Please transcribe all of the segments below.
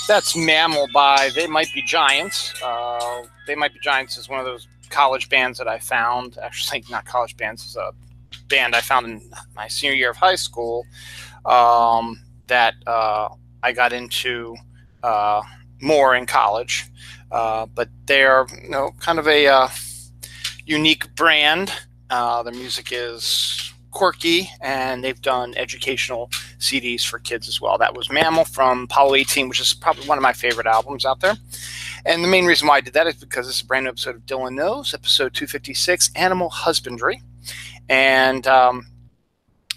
That's Mammal by They Might Be Giants. They Might Be Giants is one of those college bands that I found. Actually, not college bands. It's a band I found in my senior year of high school that I got into more in college. But they're kind of a unique brand. Their music is quirky, and they've done educational CDs for kids as well. That was Mammal from Apollo 18, which is probably one of my favorite albums out there. And the main reason why I did that is because it's a brand new episode of Dylan Knows, episode 256, Animal Husbandry. And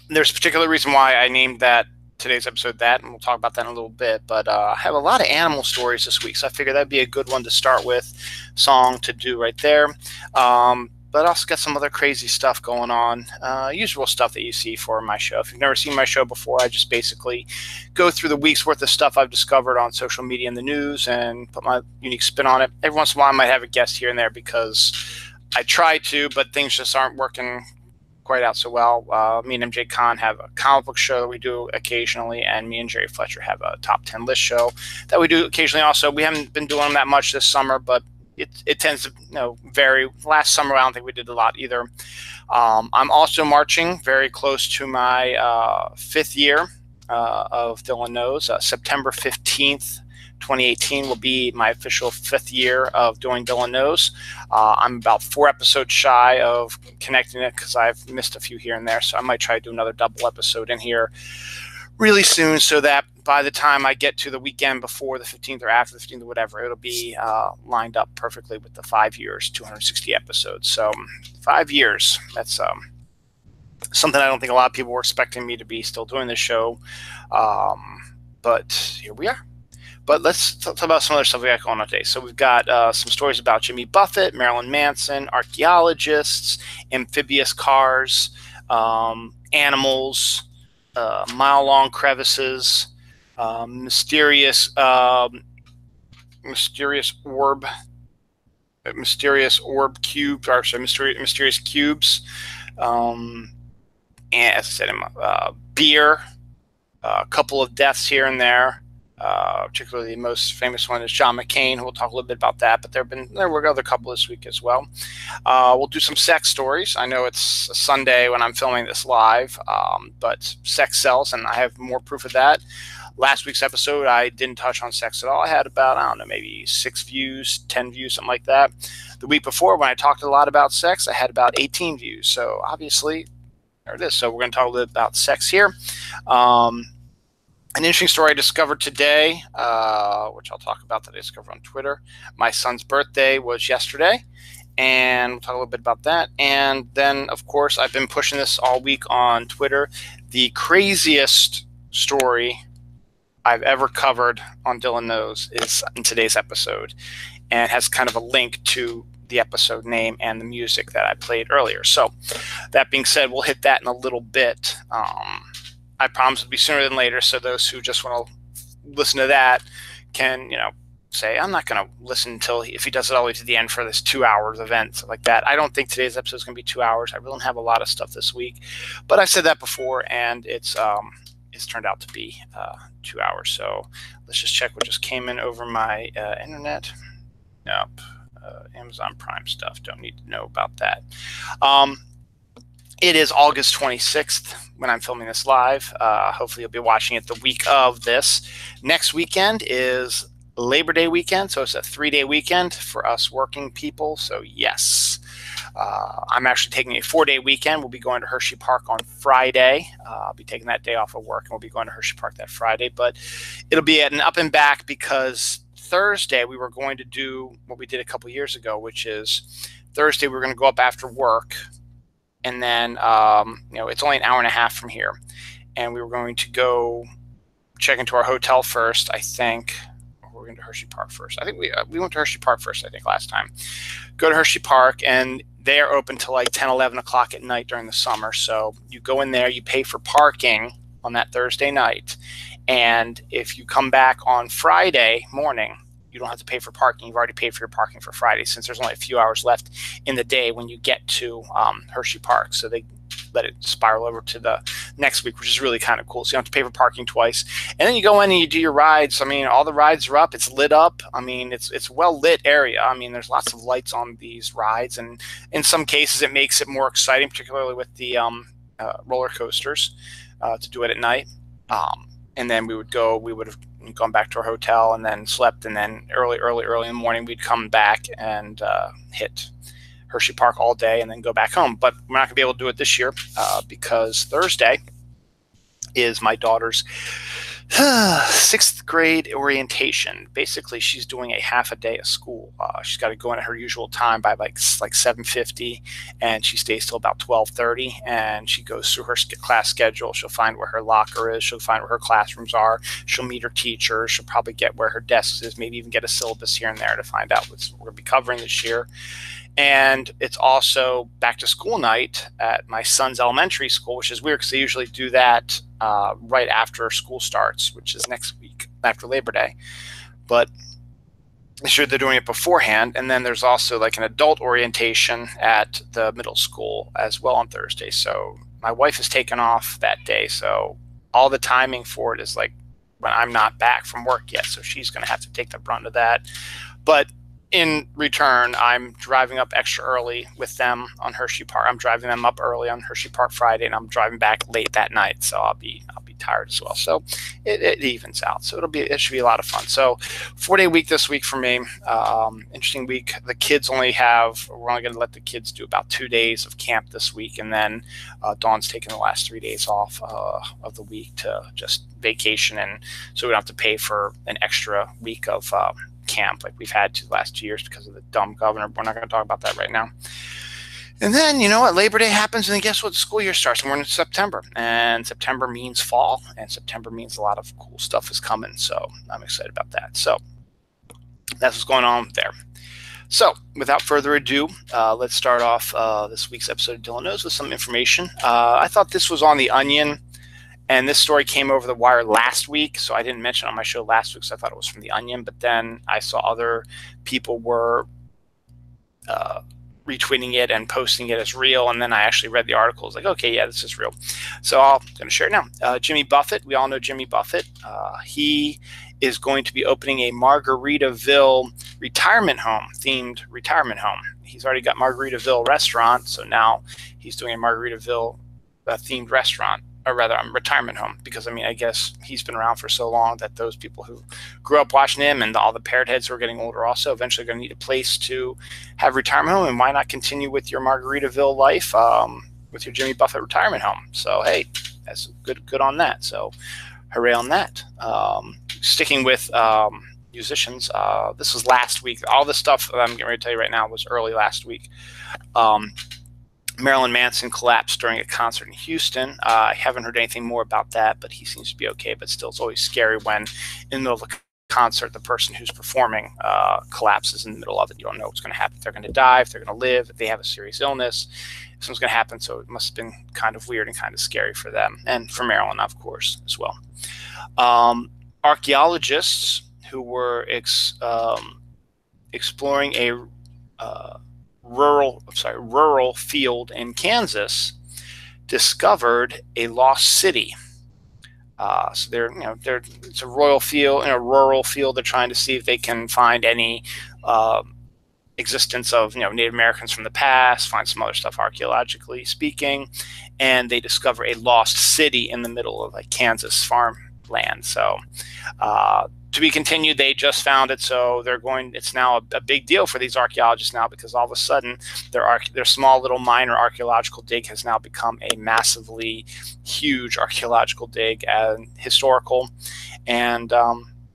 there's a particular reason why I named that today's episode that, and we'll talk about that in a little bit. But I have a lot of animal stories this week, so I figured that'd be a good one to start with, song to do right there. But I also got some other crazy stuff going on, usual stuff that you see for my show. If you've never seen my show before, I just basically go through the week's worth of stuff I've discovered on social media and the news and put my unique spin on it. Every once in a while I might have a guest here and there because I try to, but things just aren't working quite out so well. Me and MJ Khan have a comic book show that we do occasionally, and me and Jerry Fletcher have a top 10 list show that we do occasionally also. We haven't been doing them that much this summer, but it tends to vary. Last summer I don't think we did a lot either. I'm also marching very close to my 5th year of Dylan Knows. September 15th 2018 will be my official 5th year of doing Dylan Knows. I'm about 4 episodes shy of connecting it because I've missed a few here and there, so I might try to do another double episode in here really soon, so that by the time I get to the weekend before the 15th or after the 15th or whatever, it'll be lined up perfectly with the 5 years, 260 episodes. So 5 years, that's something I don't think a lot of people were expecting me to be still doing this show. But here we are. But let's talk about some other stuff we got going on today. So we've got some stories about Jimmy Buffett, Marilyn Manson, archaeologists, amphibious cars, animals, mile-long crevices, mysterious orb cube, or sorry, mysterious cubes, and as I said, beer, a couple of deaths here and there. Particularly the most famous one is John McCain. We'll talk a little bit about that, but there were other couple this week as well. We'll do some sex stories. I know it's a Sunday when I'm filming this live, but sex sells, and I have more proof of that. Last week's episode, I didn't touch on sex at all. I had about, I don't know, maybe 6 views, 10 views, something like that. The week before, when I talked a lot about sex, I had about 18 views. So obviously, there it is. So we're going to talk a little bit about sex here. An interesting story I discovered today, which I'll talk about, that I discovered on Twitter. My son's birthday was yesterday, and we'll talk a little bit about that. And then, of course, I've been pushing this all week on Twitter. The craziest story I've ever covered on Dylan Knows is in today's episode, and has kind of a link to the episode name and the music that I played earlier. So that being said, we'll hit that in a little bit. I promise it'll be sooner than later, so those who just want to listen to that can, say, I'm not going to listen until if he does it all the way to the end for this 2 hours event, stuff like that. I don't think today's episode is going to be 2 hours. I really don't have a lot of stuff this week, but I've said that before, and it's turned out to be 2 hours. So let's just check what just came in over my internet. Nope. Amazon Prime stuff. Don't need to know about that. It is August 26th when I'm filming this live. Hopefully you'll be watching it the week of this. Next weekend is Labor Day weekend, so it's a 3-day weekend for us working people. So yes, I'm actually taking a 4-day weekend. We'll be going to Hershey Park on Friday. I'll be taking that day off of work, and we'll be going to Hershey Park that Friday. But it'll be an up and back, because Thursday we were going to do what we did a couple years ago, which is Thursday we were going to go up after work. And then, it's only an hour and a half from here. And we were going to go check into our hotel first, I think. Or we're going to Hershey Park first. I think we went to Hershey Park first, I think, last time. Go to Hershey Park, and they are open till like 10, 11 o'clock at night during the summer. So you go in there, you pay for parking on that Thursday night. And if you come back on Friday morning, you don't have to pay for parking. You've already paid for your parking for Friday, since there's only a few hours left in the day when you get to Hershey Park. So they let it spiral over to the next week, which is really kind of cool. So you don't have to pay for parking twice. And then you go in and you do your rides. I mean, all the rides are up. It's lit up. I mean, it's a well-lit area. I mean, there's lots of lights on these rides. And in some cases, it makes it more exciting, particularly with the roller coasters, to do it at night. And then we would have gone back to our hotel and then slept. And then early in the morning, we'd come back and hit Hershey Park all day and then go back home. But we're not going to be able to do it this year because Thursday is my daughter's 6th grade orientation. Basically, she's doing a half a day of school. She's got to go in at her usual time by like 7:50, and she stays till about 12:30. And she goes through her class schedule. She'll find where her locker is. She'll find where her classrooms are. She'll meet her teacher. She'll probably get where her desk is. Maybe even get a syllabus here and there to find out what we're going to be covering this year. And it's also back to school night at my son's elementary school, which is weird because they usually do that right after school starts, which is next week after Labor Day. But this year they're doing it beforehand. And then there's also like an adult orientation at the middle school as well on Thursday. So my wife is taken off that day. So all the timing for it is like when I'm not back from work yet. So she's going to have to take the brunt of that. But in return, I'm driving up extra early with them on Hershey Park. I'm driving them up early on Hershey Park Friday, and I'm driving back late that night. So I'll be tired as well. So it evens out. So it should be a lot of fun. So 4-day week this week for me. Interesting week. We're only going to let the kids do about 2 days of camp this week, and then Dawn's taking the last 3 days off of the week to just vacation, and so we don't have to pay for an extra week of camp like we've had to the last 2 years because of the dumb governor. We're not going to talk about that right now. And then, you know what, Labor Day happens, and then guess what? The school year starts, and we're in September. And September means fall, and September means a lot of cool stuff is coming. So I'm excited about that. So that's what's going on there. So without further ado, let's start off this week's episode of Dylan Knows with some information. I thought this was on The Onion. And this story came over the wire last week, so I didn't mention it on my show last week because I thought it was from The Onion. But then I saw other people were retweeting it and posting it as real, and then I actually read the article. I was like, okay, yeah, this is real. So I'm going to share it now. Jimmy Buffett, we all know Jimmy Buffett. He is going to be opening a Margaritaville themed retirement home. He's already got Margaritaville restaurant, so now he's doing a Margaritaville themed restaurant. Or rather, retirement home, because, I mean, I guess he's been around for so long that those people who grew up watching him and all the parrot heads who are getting older also eventually going to need a place to have retirement home. And why not continue with your Margaritaville life with your Jimmy Buffett retirement home? So, hey, that's good on that. So, hooray on that. Sticking with musicians, this was last week. All the stuff that I'm getting ready to tell you right now was early last week. Marilyn Manson collapsed during a concert in Houston. I haven't heard anything more about that, but he seems to be okay. But still, it's always scary when in the middle of a concert, the person who's performing collapses in the middle of it. You don't know what's going to happen. If they're going to die, if they're going to live, if they have a serious illness, something's going to happen. So it must have been kind of weird and kind of scary for them, and for Marilyn, of course, as well. Archaeologists who were exploring a rural field in Kansas discovered a lost city. So it's a rural field. They're trying to see if they can find any existence of Native Americans from the past, find some other stuff archaeologically speaking, and they discover a lost city in the middle of Kansas farmland. So to be continued, they just found it, so it's now a big deal for these archaeologists now, because all of a sudden their small little minor archaeological dig has now become a massively huge archaeological dig and historical, and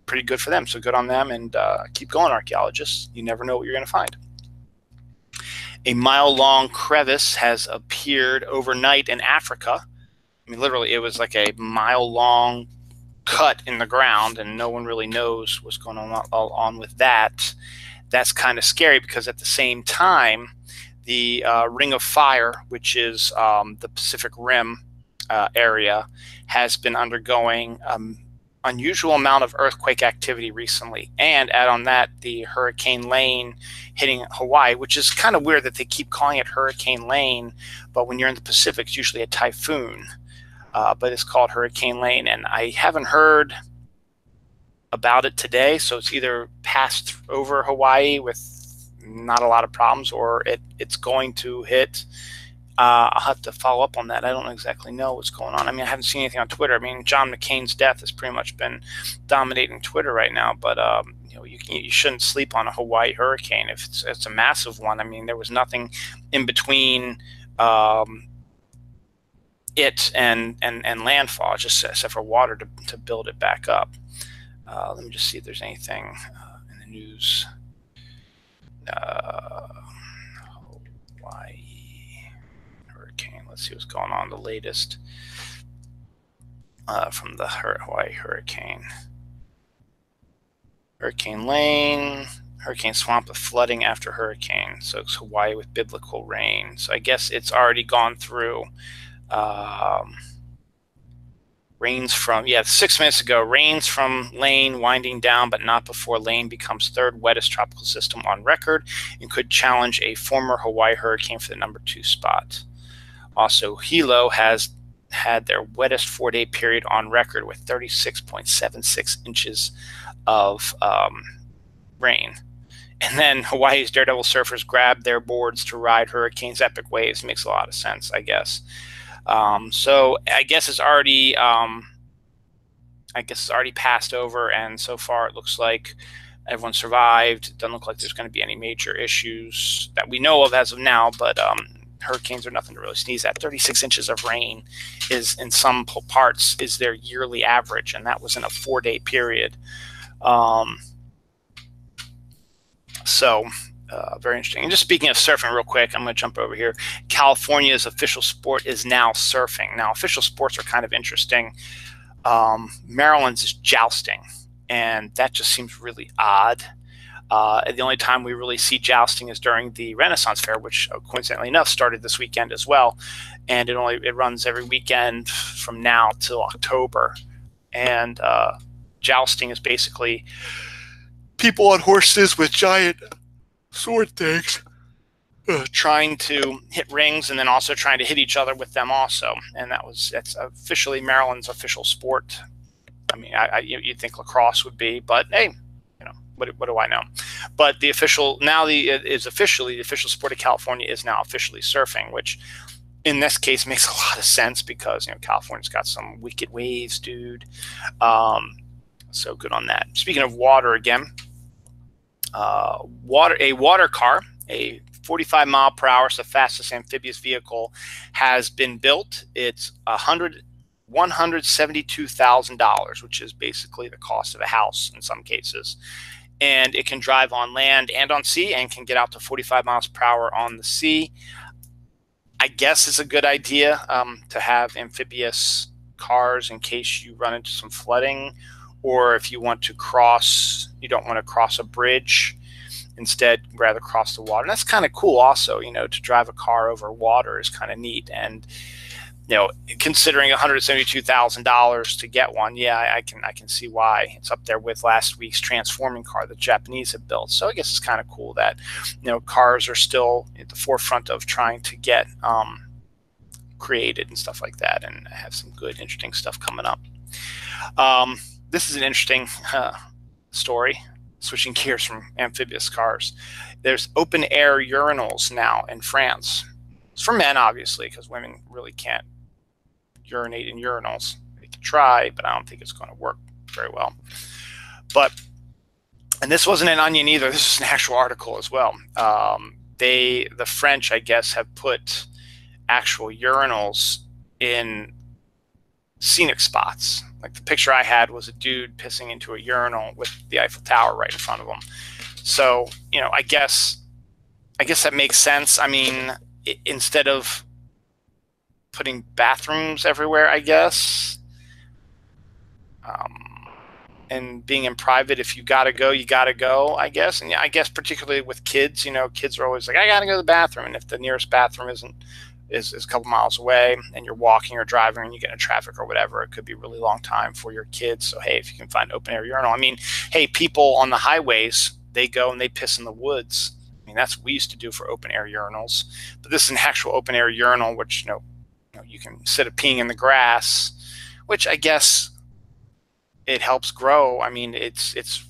pretty good for them. So good on them, and keep going, archaeologists. You never know what you're going to find. A mile-long crevice has appeared overnight in Africa. I mean, literally, it was like a mile-long cut in the ground, and no one really knows what's going on with that. That's kind of scary, because at the same time, the Ring of Fire, which is the Pacific Rim area, has been undergoing unusual amount of earthquake activity recently. And add on that the Hurricane Lane hitting Hawaii, which is kind of weird that they keep calling it Hurricane Lane, but when you're in the Pacific, it's usually a typhoon. but it's called Hurricane Lane, and I haven't heard about it today, so it's either passed over Hawaii with not a lot of problems, or it's going to hit. I'll have to follow up on that. I don't exactly know what's going on. I mean, I haven't seen anything on Twitter. I mean, John McCain's death has pretty much been dominating Twitter right now, but you shouldn't sleep on a Hawaii hurricane if it's a massive one. I mean, there was nothing in between it and landfall, just except for water to build it back up. Let me just see if there's anything in the news. Hawaii hurricane. Let's see what's going on. The latest from the Hawaii hurricane. Hurricane Lane, hurricane swamp with flooding after hurricane. So it's Hawaii with biblical rain. So I guess it's already gone through. Rains from, 6 minutes ago, rains from Lane winding down, but not before Lane becomes third wettest tropical system on record and could challenge a former Hawaii hurricane for the #2 spot. Also, Hilo has had their wettest 4-day period on record with 36.76 inches of rain. And then Hawaii's daredevil surfers grabbed their boards to ride hurricane's epic waves. Makes a lot of sense, I guess. So I guess it's already passed over, and so far it looks like everyone survived. It doesn't look like there's going to be any major issues that we know of as of now, but hurricanes are nothing to really sneeze at. 36 inches of rain is, in some parts, is their yearly average, and that was in a 4-day period. Very interesting. And just speaking of surfing real quick, I'm going to jump over here. California's official sport is now surfing. Now, official sports are kind of interesting. Maryland's is jousting, and that just seems really odd. The only time we really see jousting is during the Renaissance Fair, which coincidentally enough started this weekend as well. And it runs every weekend from now till October. And jousting is basically people on horses with giant sword things trying to hit rings and then also trying to hit each other with them also. And that's officially Maryland's official sport. I mean, you'd think lacrosse would be, but hey, what do I know? But the official sport of California is now officially surfing, which in this case makes a lot of sense because California's got some wicked waves, dude. So good on that. Speaking of water again, a water car, a 45 mile per hour, so fastest amphibious vehicle, has been built. It's $172,000, which is basically the cost of a house in some cases. And it can drive on land and on sea and can get out to 45 miles per hour on the sea. I guess it's a good idea to have amphibious cars in case you run into some flooding, or if you want to you don't want to cross a bridge, instead rather cross the water. And that's kind of cool also, to drive a car over water is kind of neat. And considering $172,000 to get one, I can see why. It's up there with last week's transforming car the Japanese have built. So I guess it's kind of cool that cars are still at the forefront of trying to get created and stuff like that, and have some good, interesting stuff coming up. This is an interesting story, switching gears from amphibious cars. There's open air urinals now in France. It's for men, obviously, because women really can't urinate in urinals. They can try, but I don't think it's going to work very well. And this wasn't an Onion either. This is an actual article as well. The French, I guess, have put actual urinals in scenic spots. Like the picture I had was a dude pissing into a urinal with the Eiffel Tower right in front of him. So, I guess that makes sense. I mean, instead of putting bathrooms everywhere, I guess, and being in private, if you gotta go, you gotta go, I guess. And I guess particularly with kids, kids are always like, I gotta go to the bathroom. And if the nearest bathroom is a couple miles away and you're walking or driving and you get in traffic or whatever, it could be a really long time for your kids. So, hey, if you can find open air urinal, I mean, hey, people on the highways, they go and they piss in the woods. I mean, that's what we used to do for open air urinals, but this is an actual open air urinal, which, you can, instead of peeing in the grass, which I guess it helps grow. I mean, it's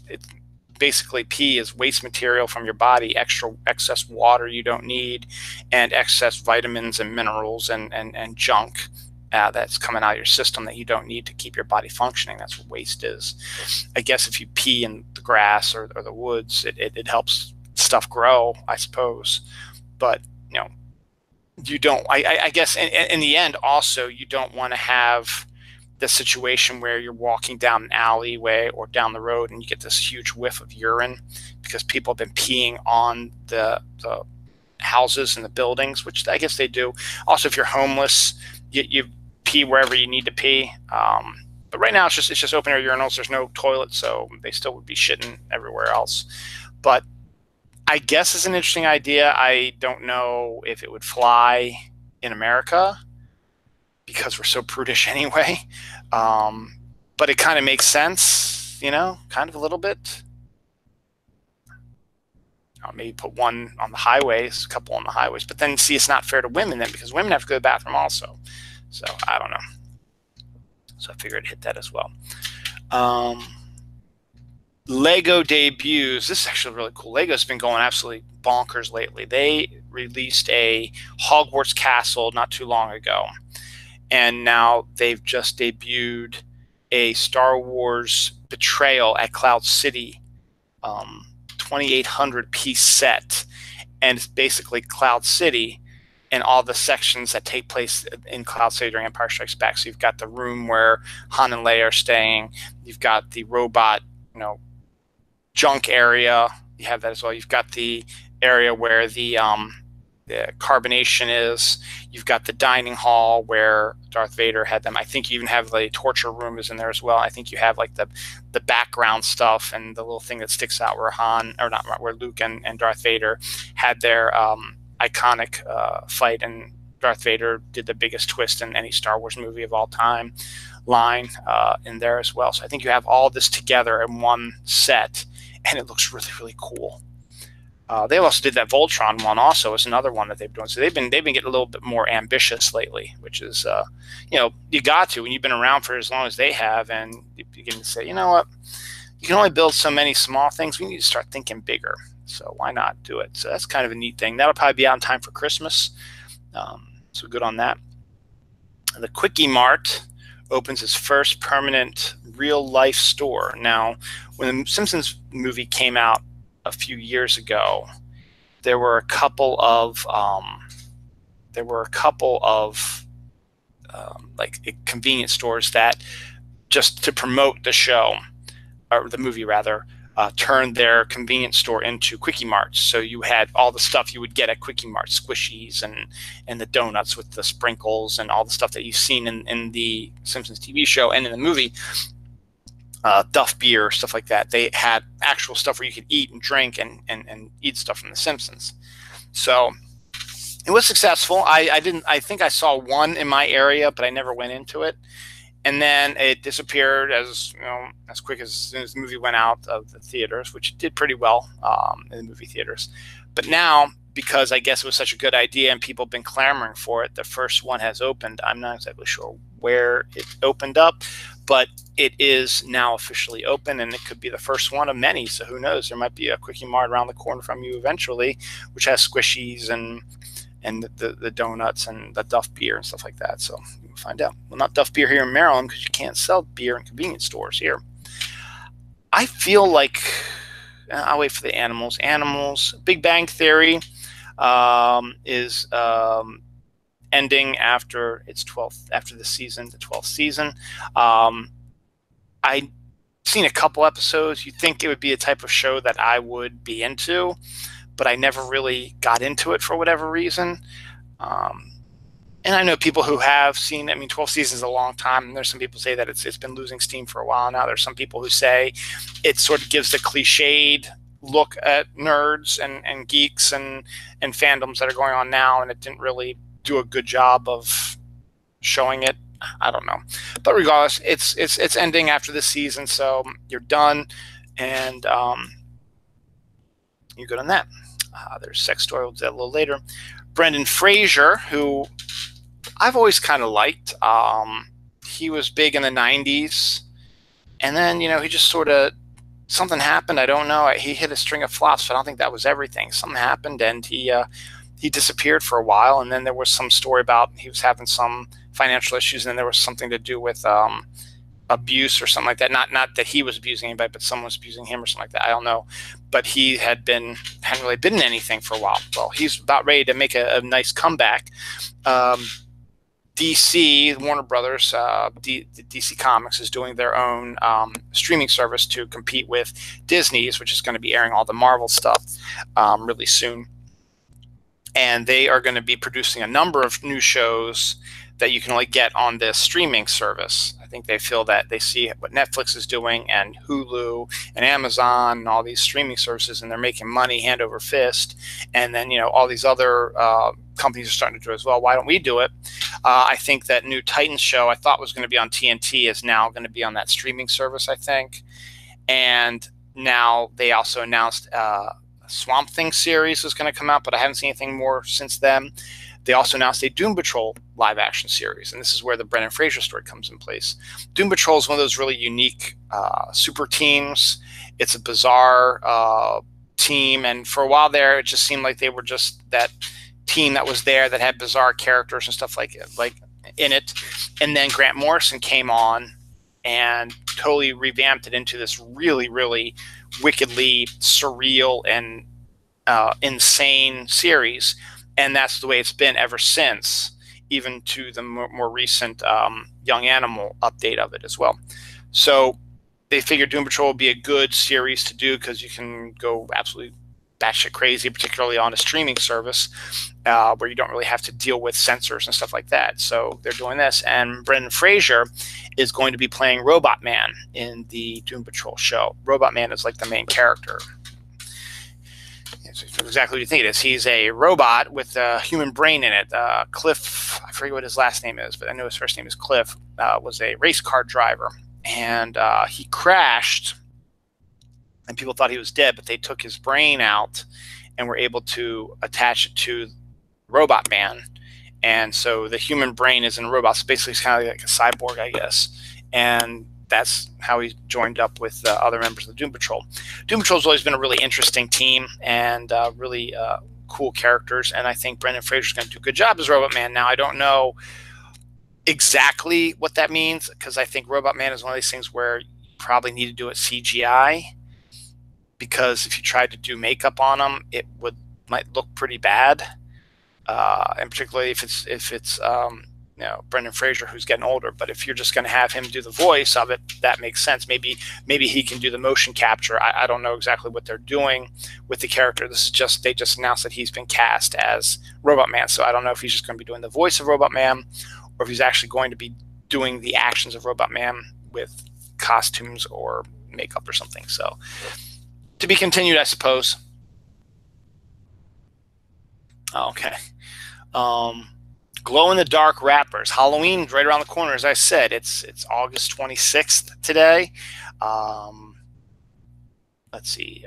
basically pee is waste material from your body, excess water you don't need, and excess vitamins and minerals and junk that's coming out of your system that you don't need to keep your body functioning. That's what waste is. I guess if you pee in the grass or the woods, it helps stuff grow, I suppose. But you don't. I guess in the end, also, you don't want to have the situation where you're walking down an alleyway or down the road and you get this huge whiff of urine because people have been peeing on the houses and the buildings, which I guess they do. Also, if you're homeless, you pee wherever you need to pee. But right now it's just open air urinals. There's no toilet, so they still would be shitting everywhere else. But I guess it's an interesting idea. I don't know if it would fly in America, because we're so prudish anyway. But it kind of makes sense, kind of a little bit. Maybe put one on the highways, a couple on the highways. But then, see, it's not fair to women then, because women have to go to the bathroom also. So I don't know. So I figured I'd hit that as well. Lego debuts. This is actually really cool. Lego's been going absolutely bonkers lately. They released a Hogwarts castle not too long ago. And now they've just debuted a Star Wars Betrayal at Cloud City 2,800 piece set. And it's basically Cloud City and all the sections that take place in Cloud City during Empire Strikes Back. So you've got the room where Han and Leia are staying. You've got the robot, junk area. You have that as well. You've got the area where the carbonation is. You've got the dining hall where Darth Vader had them. I think you even have the torture room is in there as well. I think you have like the background stuff and the little thing that sticks out where Luke and Darth Vader had their iconic fight, and Darth Vader did the biggest twist in any Star Wars movie of all time line in there as well. So I think you have all this together in one set, and it looks really, really cool. They also did that Voltron one. Also, is another one that they've done. So they've been getting a little bit more ambitious lately, which is you got to when you've been around for as long as they have, and you begin to say, you know what, you can only build so many small things. We need to start thinking bigger. So why not do it? So that's kind of a neat thing. That'll probably be out in time for Christmas. So good on that. The Quickie Mart opens its first permanent real-life store. Now, when the Simpsons movie came out a few years ago, there were a couple of like convenience stores that, just to promote the show, or the movie rather, turned their convenience store into Quickie Marts. So you had all the stuff you would get at Quickie Mart, squishies and the donuts with the sprinkles and all the stuff that you've seen in the Simpsons TV show and in the movie. Duff beer, stuff like that. They had actual stuff where you could eat and drink and eat stuff from The Simpsons. So it was successful. I think I saw one in my area, but I never went into it. And then it disappeared as quick as soon as the movie went out of the theaters, which it did pretty well in the movie theaters. But now, because I guess it was such a good idea and people have been clamoring for it, the first one has opened. I'm not exactly sure where it opened up, but it is now officially open, and it could be the first one of many. So who knows? There might be a Quickie Mart around the corner from you eventually, which has squishies and the donuts and the Duff beer and stuff like that. So we'll find out. Well, not Duff beer here in Maryland, because you can't sell beer in convenience stores here. I feel like I'll wait for the animals. Big Bang Theory is ending after its 12th, after the season, the 12th season. I've seen a couple episodes. You'd think it would be a type of show that I would be into, but I never really got into it for whatever reason. And I know people who have seen, 12 seasons is a long time, and there's some people who say that it's been losing steam for a while now. There's some people who say it sort of gives the cliched look at nerds and geeks and fandoms that are going on now, and it didn't really do a good job of showing it. I don't know. But regardless, it's ending after this season, so you're done, and you're good on that. There's sex story, we'll do that a little later. Brendan Fraser, who I've always kind of liked. He was big in the 90s, and then, he just sort of, something happened. I don't know. He hit a string of flops, but I don't think that was everything. Something happened, and he disappeared for a while. And then there was some story about he was having some financial issues, and then there was something to do with abuse or something like that. Not that he was abusing anybody, but someone was abusing him or something like that. I don't know. But he hadn't really been in anything for a while. Well, he's about ready to make a nice comeback. DC, Warner Brothers, DC Comics is doing their own streaming service to compete with Disney's, which is going to be airing all the Marvel stuff really soon. And they are going to be producing a number of new shows that you can only get on this streaming service. I think they feel that they see what Netflix is doing and Hulu and Amazon and all these streaming services, and they're making money hand over fist. And then, all these other companies are starting to do it as well. Why don't we do it? I think that new Titans show I thought was going to be on TNT is now going to be on that streaming service, I think. And now they also announced Swamp Thing series is going to come out, but I haven't seen anything more since then. They also announced a Doom Patrol live action series, and this is where the Brendan Fraser story comes in place. Doom Patrol is one of those really unique super teams. It's a bizarre team, and for a while there, it just seemed like they were just that team that was there that had bizarre characters and stuff like in it. And then Grant Morrison came on and totally revamped it into this really, really wickedly surreal and insane series. And that's the way it's been ever since, even to the more recent Young Animal update of it as well. So they figured Doom Patrol would be a good series to do because you can go absolutely batshit crazy, particularly on a streaming service where you don't really have to deal with censors and stuff like that. So they're doing this. And Brendan Fraser is going to be playing Robot Man in the Doom Patrol show. Robot Man is like the main character. It's exactly what you think it is. He's a robot with a human brain in it. Cliff, I forget what his last name is, but I know his first name is Cliff, was a race car driver. And he crashed, and people thought he was dead, but they took his brain out and were able to attach it to Robot Man. And so the human brain is in a robot. So basically, it's kind of like a cyborg, I guess. And that's how he joined up with other members of the Doom Patrol. Doom Patrol's always been a really interesting team and really cool characters. And I think Brendan Fraser's going to do a good job as Robot Man. Now, I don't know exactly what that means because I think Robot Man is one of these things where you probably need to do it CGI, because if you tried to do makeup on him, it might look pretty bad, and particularly if it's Brendan Fraser, who's getting older. But if you're just going to have him do the voice of it, that makes sense. Maybe he can do the motion capture. I don't know exactly what they're doing with the character. They just announced that he's been cast as Robot Man, so I don't know if he's just going to be doing the voice of Robot Man, or if he's actually going to be doing the actions of Robot Man with costumes or makeup or something. So to be continued, I suppose. Okay. Glow-in-the-dark wrappers. Halloween's right around the corner, as I said. It's August 26th today. Let's see.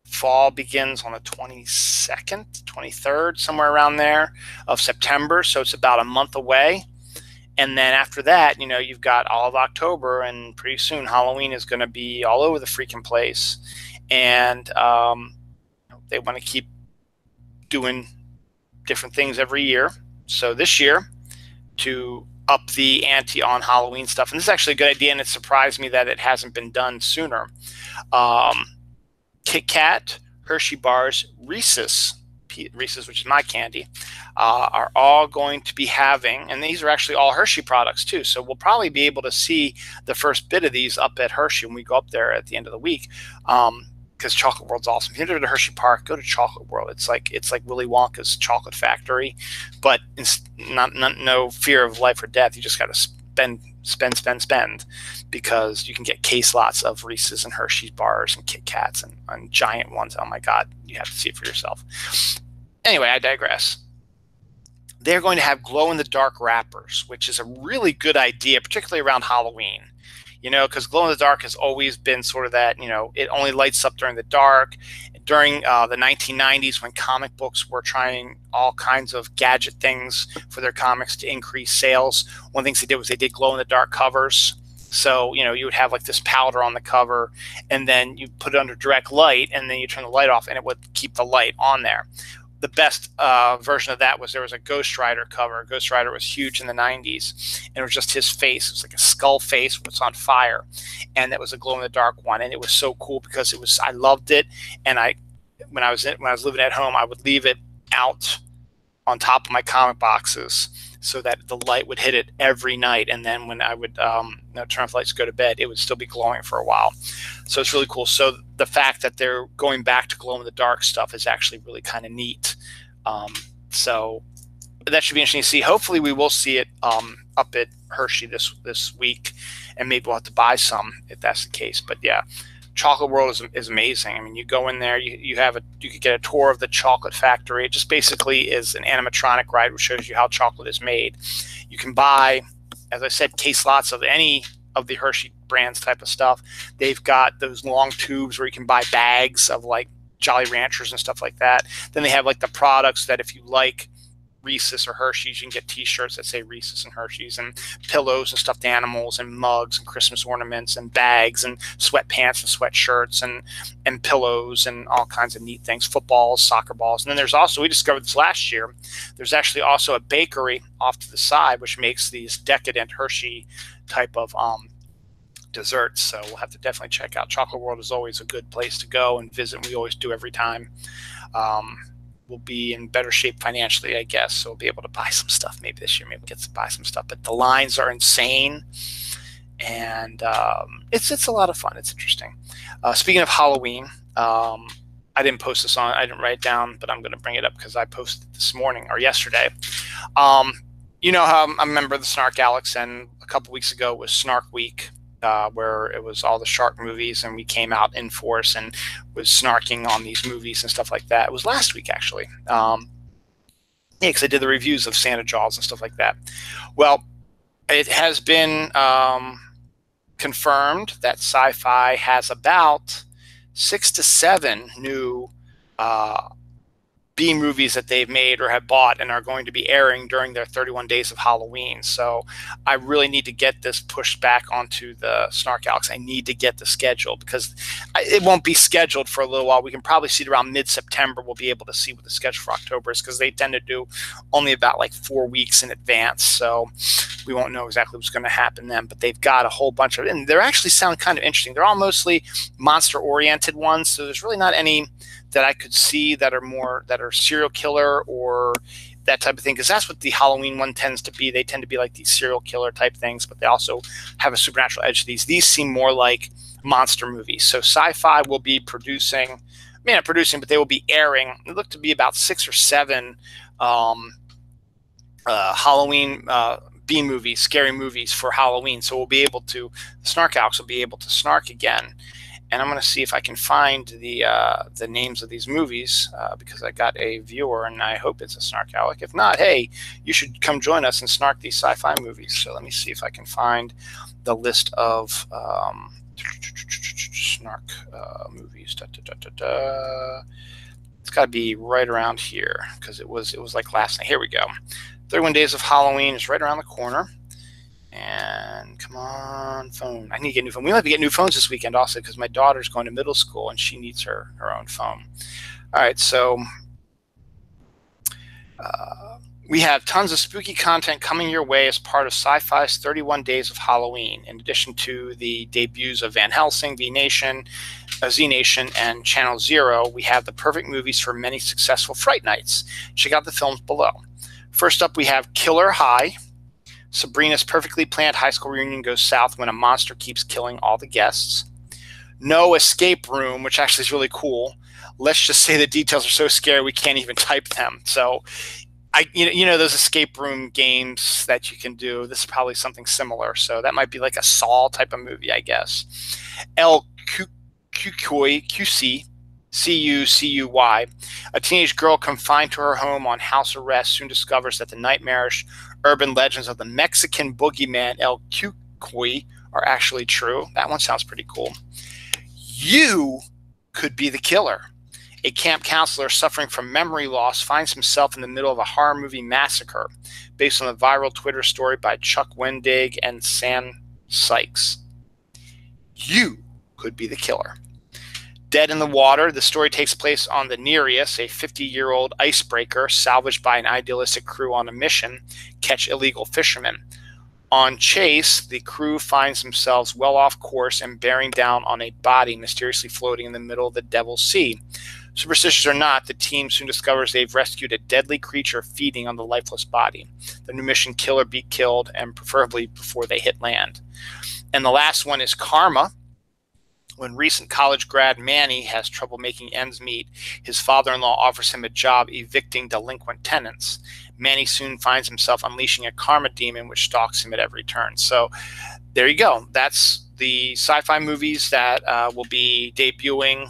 Fall begins on the 22nd, 23rd, somewhere around there of September. So it's about a month away. And then after that, you've got all of October, and pretty soon Halloween is going to be all over the freaking place. And they want to keep doing different things every year. So this year, to up the ante on Halloween stuff, and this is actually a good idea, and it surprised me that it hasn't been done sooner. Kit Kat, Hershey bars, Reese's, which is my candy, are all going to be having, and these are actually all Hershey products too, so we'll probably be able to see the first bit of these up at Hershey when we go up there at the end of the week, because Chocolate World's awesome. If you're to Hershey Park, go to Chocolate World. It's like Willy Wonka's chocolate factory, but it's no fear of life or death. You just got to spend, because you can get case lots of Reese's and Hershey's bars and Kit Kats and giant ones. Oh my God, you have to see it for yourself. Anyway, I digress. They're going to have glow-in-the-dark wrappers, which is a really good idea, particularly around Halloween. Because glow-in-the-dark has always been sort of that, it only lights up during the dark. during the 1990s, when comic books were trying all kinds of gadget things for their comics to increase sales, one of the things they did was they did glow-in-the-dark covers. So, you would have like this powder on the cover, and then you put it under direct light, and then you turn the light off, and it would keep the light on there. The best version of that was there was a Ghost Rider cover. Ghost Rider was huge in the 90s, and it was just his face. It was like a skull face that's on fire, and that was a glow-in-the-dark one, and it was so cool because I loved it, and when I was living at home, I would leave it out on top of my comic boxes so that the light would hit it every night, and then when I would turn off the lights to go to bed, it would still be glowing for a while. So it's really cool. So the fact that they're going back to glow-in-the-dark stuff is actually really kind of neat. So that should be interesting to see. Hopefully we will see it up at Hershey this week, and maybe we'll have to buy some if that's the case. But yeah, Chocolate World is amazing. I mean, you go in there, you could get a tour of the chocolate factory. It just basically is an animatronic ride which shows you how chocolate is made. You can buy, as I said, case lots of any of the Hershey brands type of stuff. They've got those long tubes where you can buy bags of like Jolly Ranchers and stuff like that. Then they have like the products that if you like Reese's or Hershey's, you can get t-shirts that say Reese's and Hershey's, and pillows and stuffed animals and mugs and Christmas ornaments and bags and sweatpants and sweatshirts and pillows and all kinds of neat things, footballs, soccer balls. And then there's also, we discovered this last year, there's actually also a bakery off to the side which makes these decadent Hershey type of desserts. So we'll have to definitely check out. Chocolate World is always a good place to go and visit. We always do every time. We'll be in better shape financially, I guess, so we'll be able to buy some stuff maybe this year. Maybe we'll get to buy some stuff. But the lines are insane, and it's a lot of fun. It's interesting. Speaking of Halloween, I didn't post this on. I didn't write it down, but I'm going to bring it up because I posted it this morning or yesterday. You know how I'm a member of the Snark Alex, and a couple weeks ago was Snark Week, where it was all the shark movies, and we came out in force and was snarking on these movies and stuff like that. It was last week, actually. Yeah, because I did the reviews of Santa Jaws and stuff like that. Well, it has been confirmed that Sci-Fi has about 6 to 7 new B movies that they've made or have bought and are going to be airing during their 31 days of Halloween. So I really need to get this pushed back onto the Snark Alex. I need to get the schedule because it won't be scheduled for a little while. We can probably see it around mid-September. We'll be able to see what the schedule for October is because they tend to do only about like 4 weeks in advance. So we won't know exactly what's going to happen then, but they've got a whole bunch of, and they're actually sound kind of interesting. They're all mostly monster-oriented ones, so there's really not any that I could see that are serial killer or that type of thing, because that's what the Halloween one tends to be. They tend to be like these serial killer type things, but they also have a supernatural edge to these. These seem more like monster movies. So Sci-Fi will be producing, not producing, but they will be airing. It looked to be about 6 or 7 Halloween B movies, scary movies for Halloween. So we'll be able to, the Snark Alex will be able to snark again. And I'm going to see if I can find the names of these movies because I got a viewer, and I hope it's a Snark Alex. If not, hey, you should come join us and snark these sci-fi movies. So let me see if I can find the list of snark movies. It's got to be right around here because it was like last night. Here we go. 31 Days of Halloween is right around the corner. And come on, phone. I need to get a new phone. We might be getting new phones this weekend also because my daughter's going to middle school and she needs her own phone. All right, so we have tons of spooky content coming your way as part of Sci-Fi's 31 Days of Halloween. In addition to the debuts of Van Helsing, Z Nation, and Channel Zero, we have the perfect movies for many successful Fright Nights. Check out the films below. First up, we have Killer High. Sabrina's perfectly planned high school reunion goes south when a monster keeps killing all the guests. No Escape Room, which actually is really cool. Let's just say the details are so scary we can't even type them. So, you know those escape room games that you can do. This is probably something similar. So that might be like a Saw type of movie, I guess. El Cucuy, C-U-C-U-Y. A teenage girl confined to her home on house arrest soon discovers that the nightmarish urban legends of the Mexican boogeyman El Cucuy are actually true. That one sounds pretty cool. You could be the killer. A camp counselor suffering from memory loss finds himself in the middle of a horror movie massacre based on the viral Twitter story by Chuck Wendig and Sam Sykes. You could be the killer. Dead in the Water, the story takes place on the Nereus, a 50-year-old icebreaker salvaged by an idealistic crew on a mission catch illegal fishermen. On chase, the crew finds themselves well off course and bearing down on a body mysteriously floating in the middle of the Devil's Sea. Superstitious or not, the team soon discovers they've rescued a deadly creature feeding on the lifeless body. The new mission, kill or be killed, and preferably before they hit land. And the last one is Karma. When recent college grad Manny has trouble making ends meet, his father-in-law offers him a job evicting delinquent tenants. Manny soon finds himself unleashing a karma demon which stalks him at every turn. So there you go. That's the sci-fi movies that will be debuting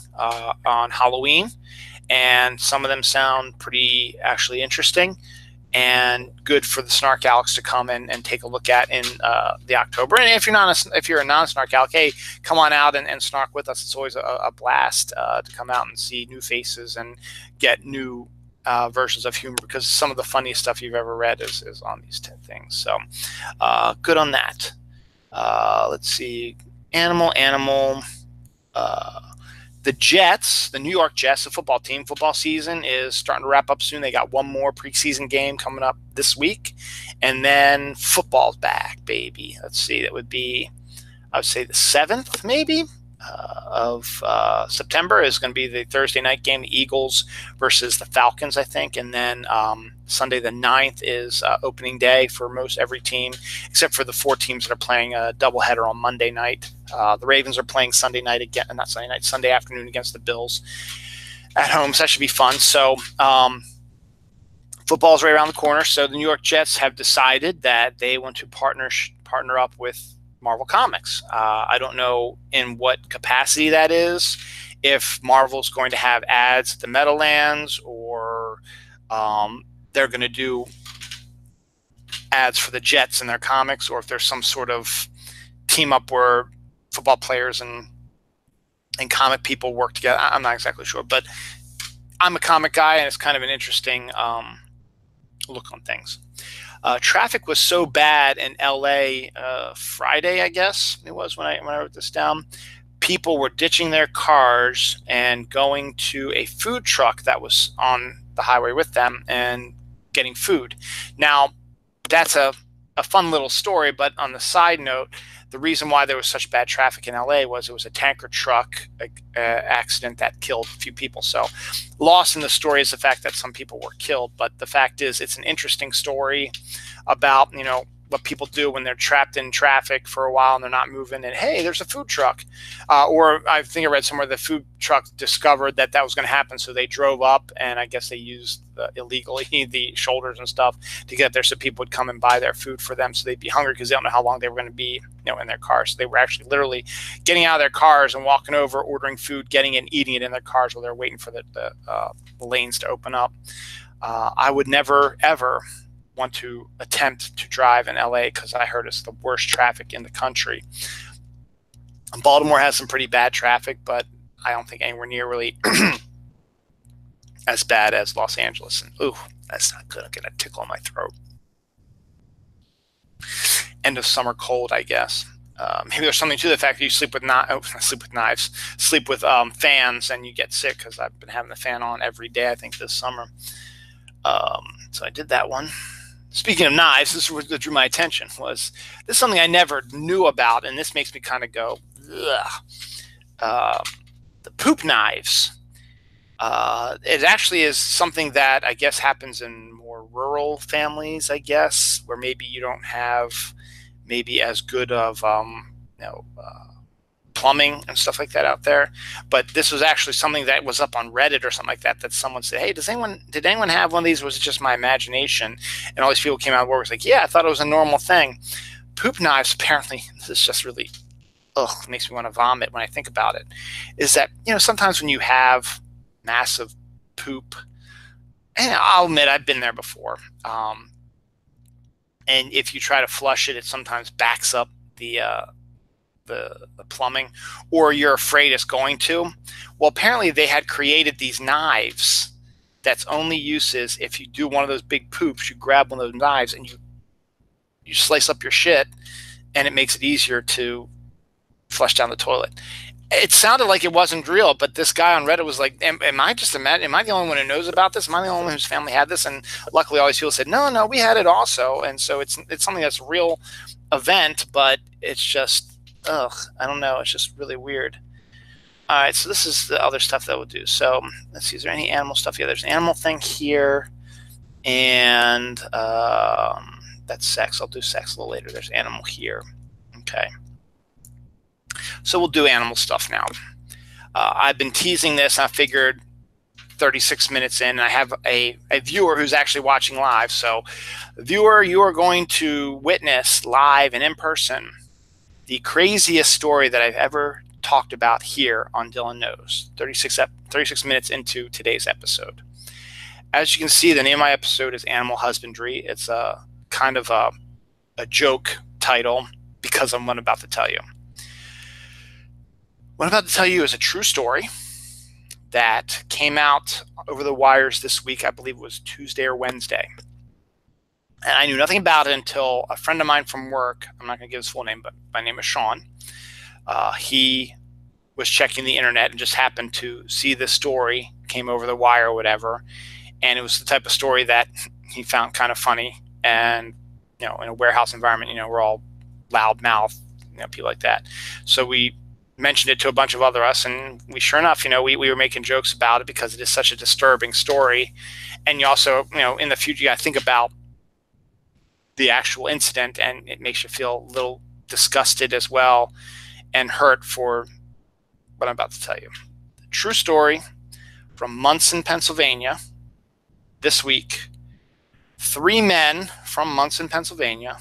on Halloween. And some of them sound pretty actually interesting and good for the Snark Alex to come and take a look at in the October. And if you're a non-Snark Alex, hey, come on out and snark with us. It's always a blast to come out and see new faces and get new versions of humor, because some of the funniest stuff you've ever read is on these 10 things. So good on that. Let's see. Animal. The Jets, the New York Jets, the football team, football season is starting to wrap up soon. They got one more preseason game coming up this week. And then football's back, baby. Let's see. That would be, I would say, the 7th, maybe, of September is going to be the Thursday night game, the Eagles versus the Falcons, I think. And then Sunday the 9th is opening day for most every team, except for the 4 teams that are playing a doubleheader on Monday night. The Ravens are playing Sunday night again, not Sunday night, Sunday afternoon against the Bills at home. So that should be fun. So football is right around the corner. So the New York Jets have decided that they want to partner up with Marvel Comics. I don't know in what capacity that is, if Marvel's going to have ads at the Meadowlands, or they're going to do ads for the Jets in their comics, or if there's some sort of team up where football players and comic people work together. I'm not exactly sure, but I'm a comic guy, and it's kind of an interesting look on things. Traffic was so bad in LA Friday, I guess it was when I wrote this down. People were ditching their cars and going to a food truck that was on the highway with them and getting food. Now, that's a fun little story, but on the side note, the reason why there was such bad traffic in LA was it was a tanker truck accident that killed a few people. So lost in the story is the fact that some people were killed, but the fact is it's an interesting story about, you know, what people do when they're trapped in traffic for a while and they're not moving, and hey, there's a food truck. Or I think I read somewhere the food truck discovered that was going to happen, so they drove up, and I guess they used illegally the shoulders and stuff to get there so people would come and buy their food for them, so they'd be hungry because they don't know how long they were going to be, you know, in their cars. So they were actually literally getting out of their cars and walking over, ordering food, getting it, and eating it in their cars while they're waiting for the lanes to open up. I would never, ever want to attempt to drive in LA because I heard it's the worst traffic in the country. Baltimore has some pretty bad traffic, but I don't think anywhere near really as bad as Los Angeles. And ooh, that's not good. I'm getting a tickle in my throat. End of summer cold, I guess. Maybe there's something to the fact that you sleep with fans and you get sick, because I've been having the fan on every day, I think, this summer. So I did that one. Speaking of knives, this is what drew my attention. This is something I never knew about, and this makes me kind of go, ugh. The poop knives. It actually is something that I guess happens in more rural families, I guess, where maybe you don't have maybe as good of plumbing and stuff like that out there. But this was actually something that was up on Reddit or something like that, that someone said, hey, did anyone have one of these? Was it just my imagination? And all these people came out of work was like, yeah, I thought it was a normal thing. Poop knives, apparently, this is just really, it makes me want to vomit when I think about it, is that, you know, sometimes when you have massive poop, and I'll admit I've been there before, and if you try to flush it, it sometimes backs up the plumbing, or you're afraid it's going to. Well, apparently they had created these knives that's only uses if you do one of those big poops. You grab one of those knives and you slice up your shit, and it makes it easier to flush down the toilet. It sounded like it wasn't real, but this guy on Reddit was like, am I the only one who knows about this? Am I the only one whose family had this? And luckily all these people said, no, we had it also. And so it's something that's a real event, but it's just, I don't know. It's just really weird. All right, so this is the other stuff that we'll do. So let's see, is there any animal stuff? Yeah, there's an animal thing here. And that's sex. I'll do sex a little later. There's animal here. Okay. So we'll do animal stuff now. I've been teasing this. I figured 36 minutes in, and I have a viewer who's actually watching live. So, viewer, you are going to witness live and in person the craziest story that I've ever talked about here on Dylan Knows. 36 minutes into today's episode. As you can see, the name of my episode is Animal Husbandry. It's a kind of a joke title because I'm about to tell you. What I'm about to tell you is a true story that came out over the wires this week. I believe it was Tuesday or Wednesday. And I knew nothing about it until a friend of mine from work, I'm not going to give his full name, but my name is Sean. He was checking the internet and just happened to see this story, came over the wire or whatever. And it was the type of story that he found kind of funny. And, in a warehouse environment, we're all loud mouth, people like that. So we mentioned it to a bunch of us, and we sure enough, we were making jokes about it because it is such a disturbing story. And you also, in the future, you got to think about the actual incident, and it makes you feel a little disgusted as well and hurt for what I'm about to tell you. True story from Munson, Pennsylvania. This week, 3 men from Munson, Pennsylvania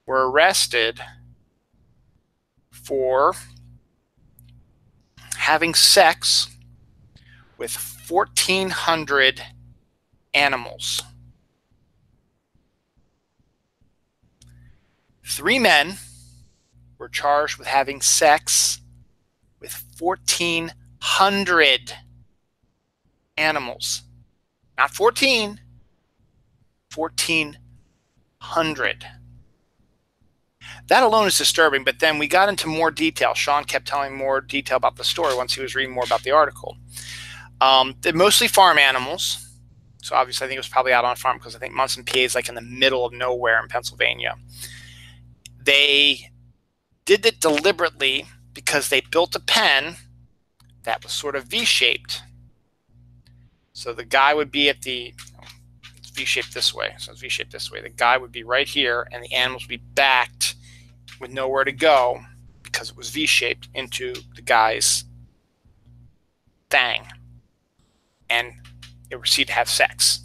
were arrested for having sex with 1,400 animals. 3 men were charged with having sex with 1,400 animals. Not 14, 1,400. That alone is disturbing, but then we got into more detail. Sean kept telling more detail about the story once he was reading more about the article. They're mostly farm animals. So obviously I think it was probably out on a farm because I think Munson, PA is like in the middle of nowhere in Pennsylvania. They did it deliberately because they built a pen that was sort of V-shaped. So the guy would be at the, it's V-shaped this way. So it's V-shaped this way. The guy would be right here and the animals would be backed with nowhere to go because it was V-shaped into the guy's thing. And they were seen to have sex.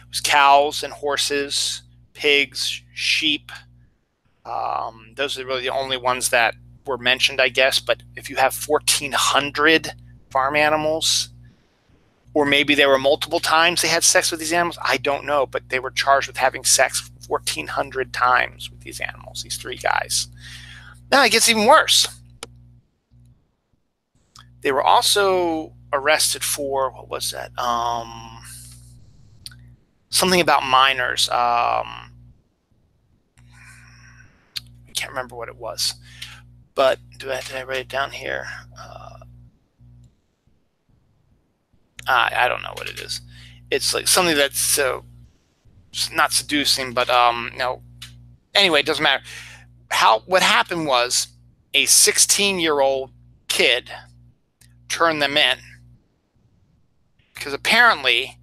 It was cows and horses, pigs, sheep. Those are really the only ones that were mentioned, I guess. But if you have 1,400 farm animals, or maybe there were multiple times they had sex with these animals, I don't know. But they were charged with having sex 1,400 times with these animals, these 3 guys. Now it gets even worse. They were also arrested for, what was that? Something about minors. I can't remember what it was. But did I write it down here? I don't know what it is. It's like something that's not seducing, but Anyway, it doesn't matter. What happened was a 16-year-old kid turned them in because apparently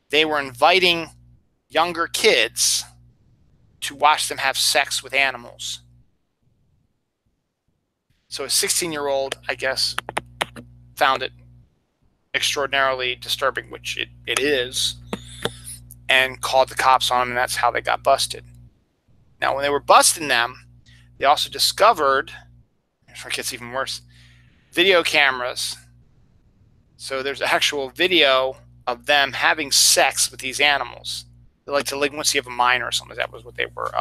they were inviting younger kids to watch them have sex with animals. So a 16-year-old, I guess, found it extraordinarily disturbing, which it is, and called the cops on them, and that's how they got busted. Now, when they were busting them, they also discovered, if it gets even worse, video cameras. So there's actual video of them having sex with these animals. They're like delinquency of a minor or something. That was what they were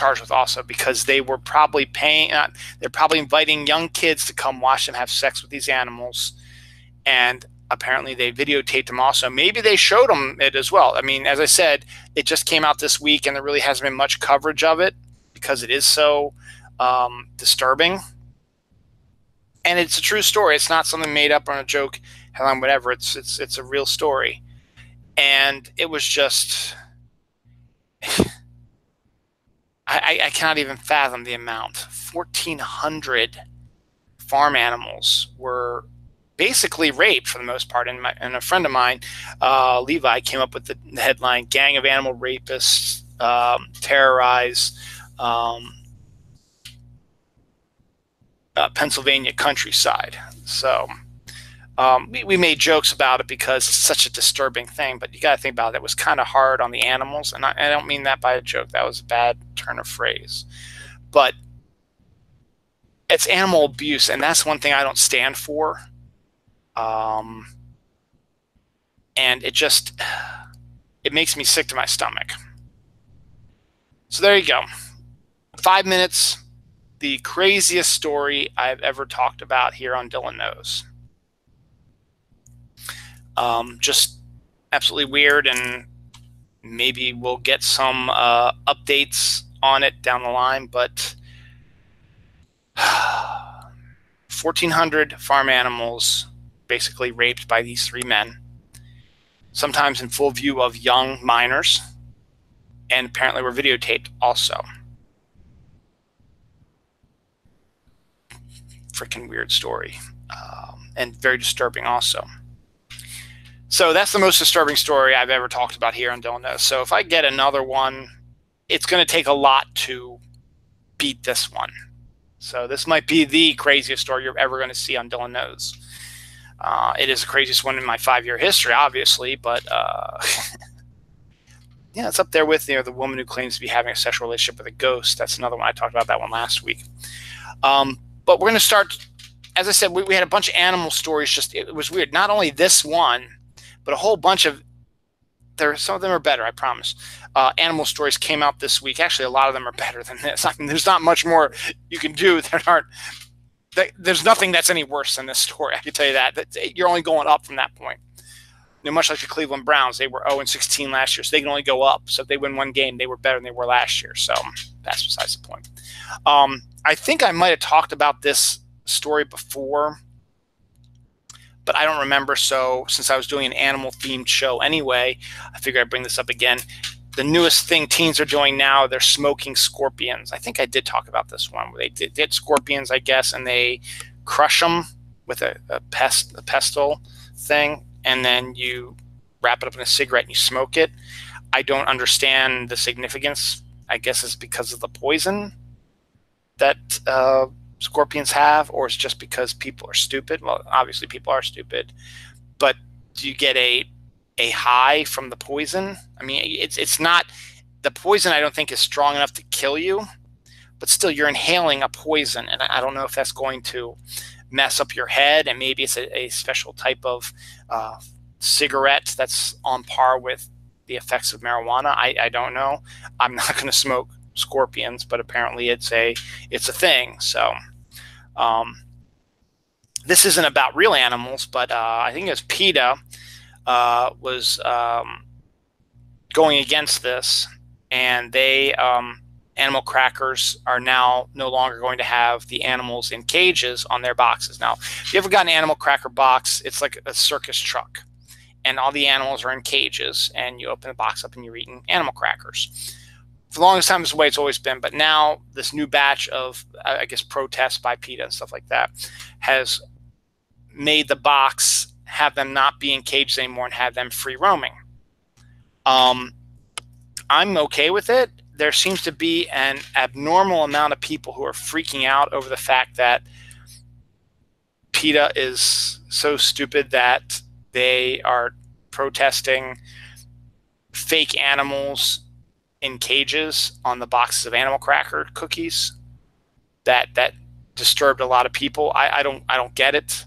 charged with also, because they were probably they're probably inviting young kids to come watch them have sex with these animals. And apparently they videotaped them also. Maybe they showed them it as well. I mean, as I said, it just came out this week and there really hasn't been much coverage of it because it is so disturbing. And it's a true story. It's not something made up on a joke, whatever. It's a real story. And it was just, I cannot even fathom the amount. 1,400 farm animals were basically raped for the most part. And a friend of mine, Levi, came up with the headline, "Gang of Animal Rapists Terrorize Pennsylvania Countryside." So we made jokes about it because it's such a disturbing thing, but you got to think about it. It was kind of hard on the animals, and I don't mean that by a joke. That was a bad turn of phrase. But it's animal abuse, and that's one thing I don't stand for. And it makes me sick to my stomach. So there you go. 5 minutes, the craziest story I've ever talked about here on Dylan Knows. Just absolutely weird, and maybe we'll get some updates on it down the line, but 1,400 farm animals basically raped by these three men, sometimes in full view of young minors, and apparently were videotaped also. Freaking weird story, and very disturbing also. So that's the most disturbing story I've ever talked about here on Dylan Knows. So if I get another one, it's going to take a lot to beat this one. So this might be the craziest story you're ever going to see on Dylan Knows. It is the craziest one in my 5-year history, obviously, but yeah, it's up there with the woman who claims to be having a sexual relationship with a ghost. That's another one. I talked about that one last week. But we're going to start, as I said, we had a bunch of animal stories. It was weird. Not only this one, but a whole bunch of, some of them are better, I promise. Animal stories came out this week. Actually, a lot of them are better than this. I mean, there's not much more you can do. There's nothing that's any worse than this story. I can tell you that. You're only going up from that point. Much like the Cleveland Browns, they were 0-16 last year, so they can only go up. So if they win one game, they were better than they were last year. So that's besides the point. I think I might have talked about this story before, but I don't remember. So since I was doing an animal-themed show anyway, I figured I'd bring this up again. The newest thing teens are doing now, they're smoking scorpions. I think I did talk about this one. They did scorpions, I guess, and they crush them with a pestle thing, and then you wrap it up in a cigarette and you smoke it. I don't understand the significance. I guess it's because of the poison that scorpions have, or it's just because people are stupid. Well, obviously people are stupid, but do you get a high from the poison? I mean, it's not, the poison I don't think is strong enough to kill you, but still you're inhaling a poison, and I don't know if that's going to mess up your head, and maybe it's a special type of cigarette that's on par with the effects of marijuana. I don't know. I'm not going to smoke scorpions, but apparently it's a thing. So this isn't about real animals, but I think it was PETA was going against this, and they animal crackers are now no longer going to have the animals in cages on their boxes. Now, if you ever got an animal cracker box, it's like a circus truck, and all the animals are in cages, and you open the box up and you're eating animal crackers. For the longest time, this is the way it's always been, but now this new batch of, I guess, protests by PETA and stuff like that has made the box have them not be in cages anymore and have them free roaming. I'm okay with it. There seems to be an abnormal amount of people who are freaking out over the fact that PETA is so stupid that they are protesting fake animals in cages on the boxes of animal cracker cookies. That disturbed a lot of people. I don't get it.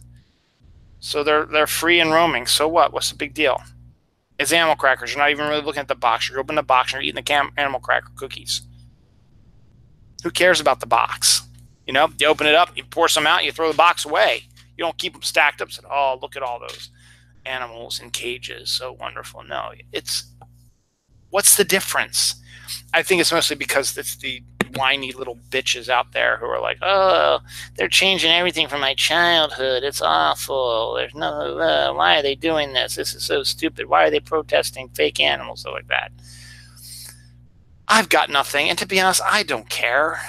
So they're free and roaming. So what? What's the big deal? It's animal crackers. You're not even really looking at the box. You're opening the box and you're eating the animal cracker cookies. Who cares about the box? You know, you open it up, you pour some out, you throw the box away. You don't keep them stacked up. So, oh, look at all those animals in cages. So wonderful. No, what's the difference? I think it's mostly because it's the whiny little bitches out there who are like, oh, they're changing everything from my childhood. It's awful. There's no, why are they doing this? This is so stupid. Why are they protesting fake animals? So like that. I've got nothing. And to be honest, I don't care.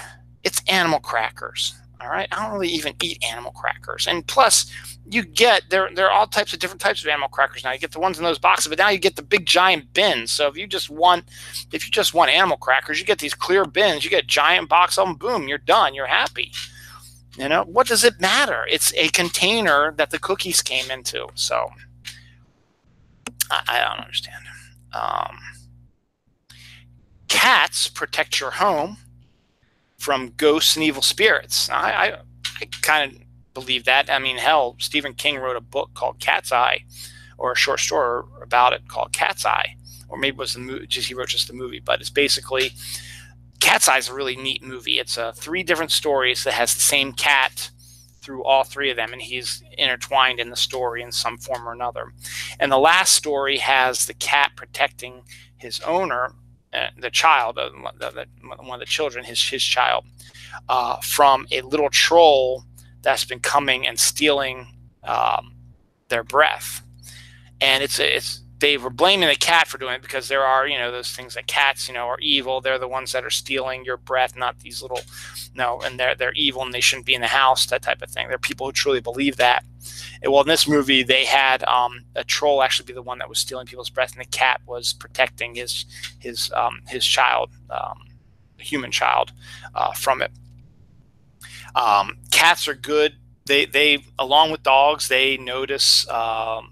It's animal crackers. All right. I don't really even eat animal crackers. And plus, you get there are all types of different types of animal crackers now. You get the ones in those boxes, but now you get the big giant bins. So if you just want animal crackers, you get these clear bins. You get a giant box of them. Boom, you're done. You're happy. You know, what does it matter? It's a container that the cookies came into. So I don't understand. Cats protect your home from ghosts and evil spirits. Now, I kind of believe that. I mean, hell, Stephen King wrote a book called Cat's Eye, or a short story about it called Cat's Eye, or maybe it was the movie. He wrote just the movie, but it's basically Cat's Eye is a really neat movie. It's 3 different stories that has the same cat through all 3 of them, and he's intertwined in the story in some form or another. And the last story has the cat protecting his owner, the child, one of the children, his child, from a little troll that's been coming and stealing their breath. And they were blaming the cat for doing it because there are, those things that cats, are evil. They're the ones that are stealing your breath, not these little, and they're evil and they shouldn't be in the house, that type of thing. There are people who truly believe that. And, well, in this movie, they had a troll actually be the one that was stealing people's breath, and the cat was protecting his child, human child, from it. Cats are good. They along with dogs, they notice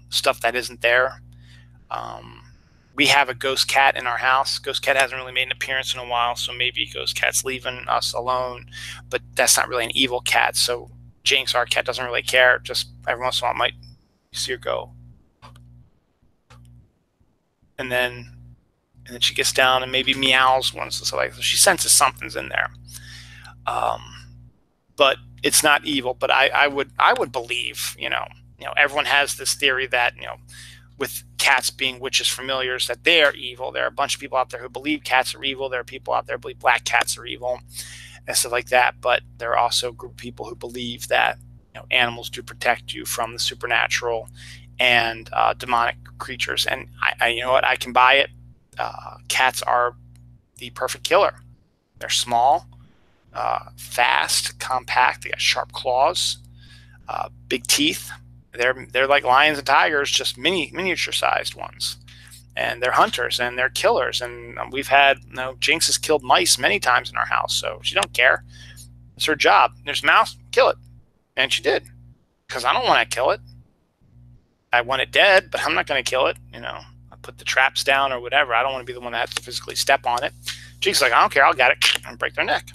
stuff that isn't there. We have a ghost cat in our house. Ghost cat hasn't really made an appearance in a while, so maybe ghost cat's leaving us alone. But that's not really an evil cat. So Jinx, our cat, doesn't really care. Just every once in a while, might see her go, and then she gets down and maybe meows once or so, like, so she senses something's in there. But it's not evil. But I would believe, everyone has this theory that, with cats being witches' familiars, that they are evil. There are a bunch of people out there who believe cats are evil. There are people out there who believe black cats are evil and stuff like that. But there are also a group of people who believe that animals do protect you from the supernatural and demonic creatures. And I you know what? I can buy it. Cats are the perfect killer. They're small, fast, compact. They got sharp claws, big teeth. They're like lions and tigers, just miniature-sized ones. And they're hunters and they're killers. And we've had, Jinx has killed mice many times in our house, so she don't care. It's her job. There's a mouse, kill it. And she did, because I don't want to kill it. I want it dead, but I'm not going to kill it. I put the traps down or whatever. I don't want to be the one that has to physically step on it. Jinx is like, I don't care, I'll get it and break their neck.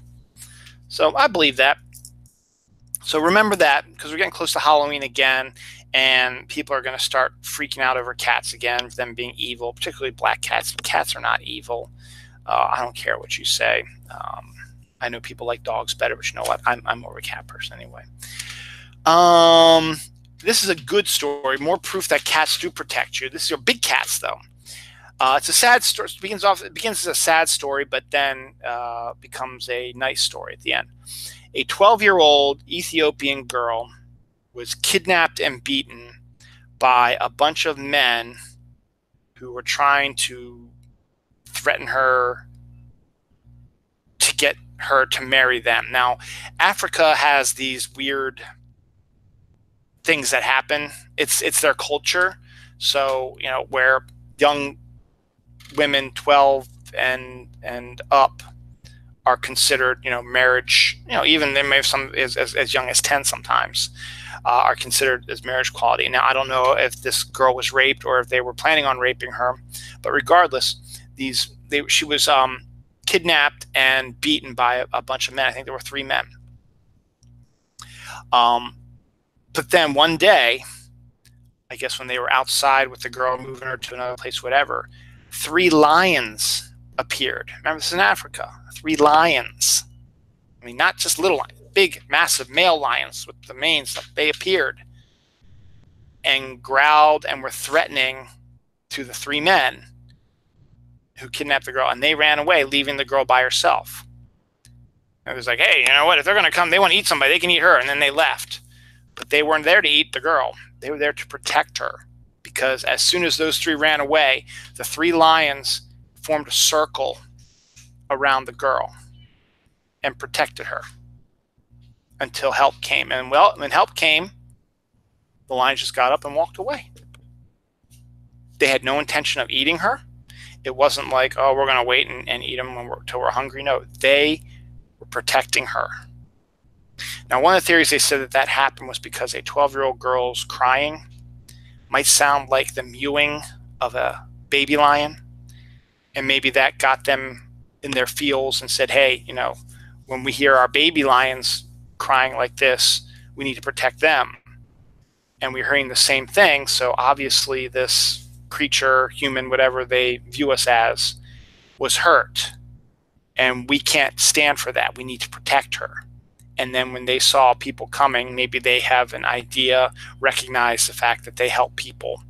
So I believe that. So remember that, because we're getting close to Halloween again, and people are going to start freaking out over cats again, them being evil, particularly black cats. Cats are not evil. I don't care what you say. I know people like dogs better, but you know what? I'm more of a cat person anyway. This is a good story. More proof that cats do protect you. This is your big cats, though. It's a sad story. It begins as a sad story, but then becomes a nice story at the end. A 12-year-old Ethiopian girl was kidnapped and beaten by a bunch of men who were trying to threaten her to get her to marry them. Now, Africa has these weird things that happen. It's their culture. So, where young women 12 and up are considered, marriage, even they may have some as young as 10 sometimes, are considered as marriage quality. Now, I don't know if this girl was raped or if they were planning on raping her, but regardless, she was kidnapped and beaten by a bunch of men. I think there were 3 men. But then one day, I guess when they were outside with the girl, moving her to another place, whatever, 3 lions appeared. Remember, this is in Africa. 3 lions I mean, not just little lions, big, massive male lions with the manes. They appeared and growled and were threatening to the 3 men who kidnapped the girl, and they ran away, leaving the girl by herself. It was like, hey, you know what? If they're going to come, they want to eat somebody, they can eat her. And then they left. But they weren't there to eat the girl. They were there to protect her, because as soon as those 3 ran away, the 3 lions formed a circle around the girl and protected her until help came. And well, when help came, the lions just got up and walked away. They had no intention of eating her. It wasn't like, oh, we're going to wait and eat them until we're hungry. No, they were protecting her. Now, one of the theories, they said that happened was because a 12-year-old girl's crying might sound like the mewing of a baby lion. And maybe that got them in their feels and said, hey, you know, when we hear our baby lions crying like this, we need to protect them. And we're hearing the same thing. So obviously this creature, human, whatever they view us as, was hurt. And we can't stand for that. We need to protect her. And then when they saw people coming, maybe they have an idea, recognize the fact that they help people.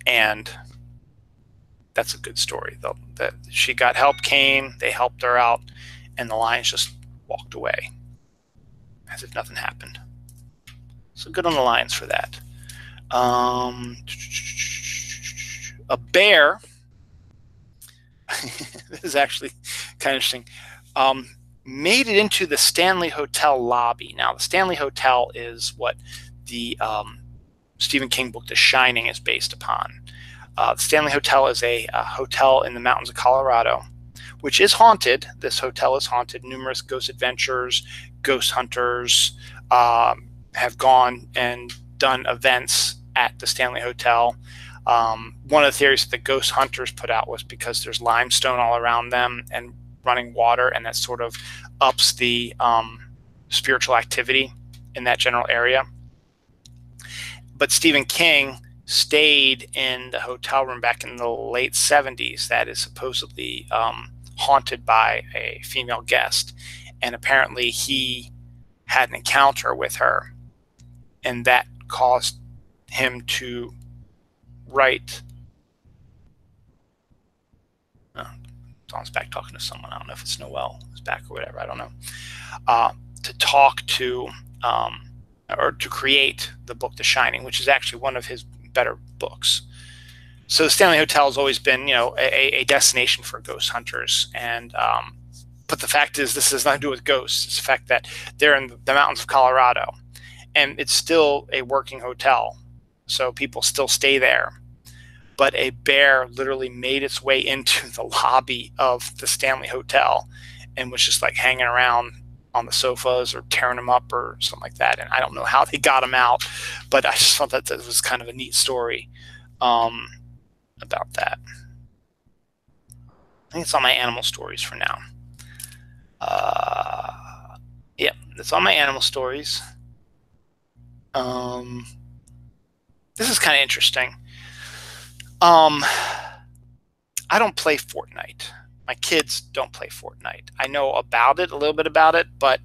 And that's a good story, though. That she got help, came, they helped her out, and the lions just walked away as if nothing happened. So good on the lions for that. A bear, this is actually kind of interesting, made it into the Stanley Hotel lobby. Now, the Stanley Hotel is what the Stephen King book The Shining is based upon. The Stanley Hotel is a hotel in the mountains of Colorado, which is haunted. This hotel is haunted. Numerous ghost adventurers, ghost hunters have gone and done events at the Stanley Hotel. One of the theories that the ghost hunters put out was because there's limestone all around them and running water, and that sort of ups the spiritual activity in that general area. But Stephen King stayed in the hotel room back in the late 70s that is supposedly haunted by a female guest. And apparently he had an encounter with her, and that caused him to write. Tom's back talking to someone. I don't know if it's Noel is back or whatever. I don't know. To talk to or to create the book The Shining, which is actually one of his better books. So the Stanley Hotel has always been, you know, a destination for ghost hunters. And but the fact is, this has nothing to do with ghosts. It's the fact that they're in the mountains of Colorado, and it's still a working hotel, so people still stay there. But a bear literally made its way into the lobby of the Stanley Hotel and was just like hanging around on the sofas or tearing them up or something like that. And I don't know how they got him out, but I just thought that was kind of a neat story about that. I think it's all my animal stories for now. Yeah, that's all my animal stories. This is kind of interesting. I don't play Fortnite. My kids don't play Fortnite. I know about it, a little bit about it, but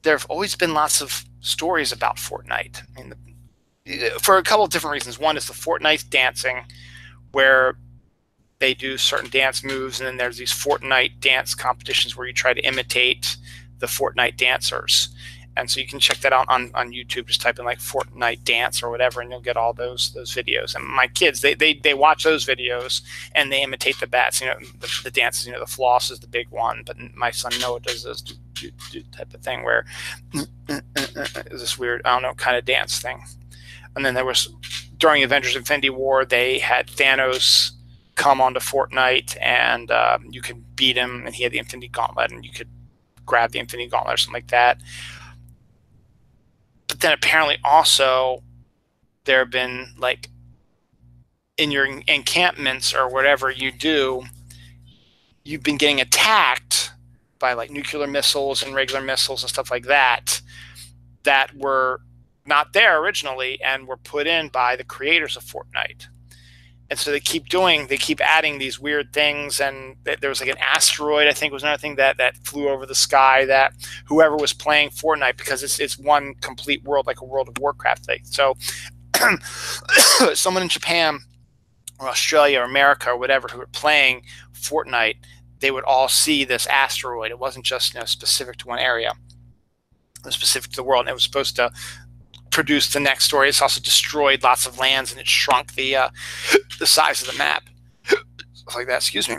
there have always been lots of stories about Fortnite. I mean, for a couple of different reasons. One is the Fortnite dancing, where they do certain dance moves, and then there's these Fortnite dance competitions where you try to imitate the Fortnite dancers. And so you can check that out on YouTube. Just type in like Fortnite dance or whatever, and you'll get all those videos. And my kids, they watch those videos and they imitate the bats. You know, the dances. You know, the floss is the big one, but my son Noah does this type of thing where is this weird, I don't know, kind of dance thing. And then there was during Avengers Infinity War, they had Thanos come onto Fortnite, and you could beat him, and he had the Infinity Gauntlet, and you could grab the Infinity Gauntlet or something like that. But then apparently also there have been, like, in your encampments or whatever you do, you've been getting attacked by like nuclear missiles and regular missiles and stuff like that that were not there originally and were put in by the creators of Fortnite. And so they keep adding these weird things. And there was like an asteroid, I think was another thing that flew over the sky, that whoever was playing Fortnite, because it's one complete world, like a World of Warcraft thing. So someone in Japan or Australia or America or whatever who were playing Fortnite, they would all see this asteroid. It wasn't just specific to one area. It was specific to the world. And it was supposed to produce the next story. It's also destroyed lots of lands, and it shrunk the size of the map. Stuff like that, excuse me.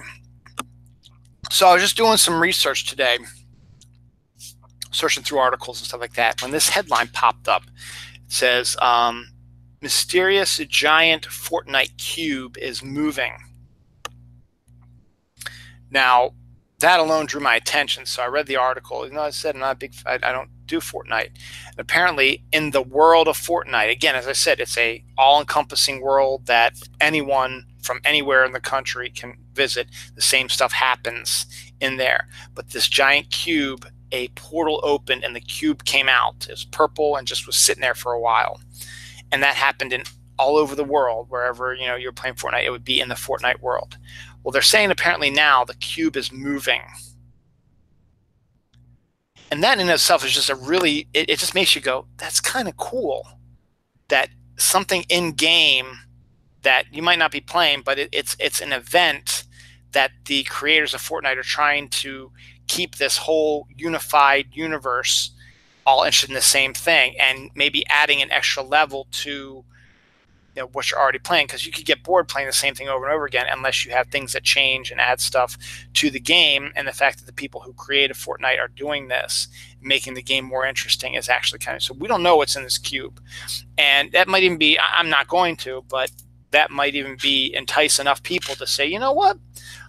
So I was just doing some research today, searching through articles and stuff like that, when this headline popped up. It says, mysterious giant Fortnite cube is moving. Now, that alone drew my attention, so I read the article. I said I'm not a big fan. I don't do Fortnite. And apparently, in the world of Fortnite, again, as I said, it's a all-encompassing world that anyone from anywhere in the country can visit. The same stuff happens in there. But this giant cube, a portal opened and the cube came out. It was purple and just was sitting there for a while. And that happened in all over the world. Wherever you're playing Fortnite, it would be in the Fortnite world. Well, they're saying apparently now the cube is moving. And that in itself is just it just makes you go, that's kind of cool. That something in game that you might not be playing, but it's an event that the creators of Fortnite are trying to keep this whole unified universe all interested in the same thing, and maybe adding an extra level to what you're already playing, because you could get bored playing the same thing over and over again unless you have things that change and add stuff to the game. And the fact that the people who created Fortnite are doing this, making the game more interesting, is actually kind of, so we don't know what's in this cube. And that might even be, I'm not going to, but that might even be entice enough people to say, you know what,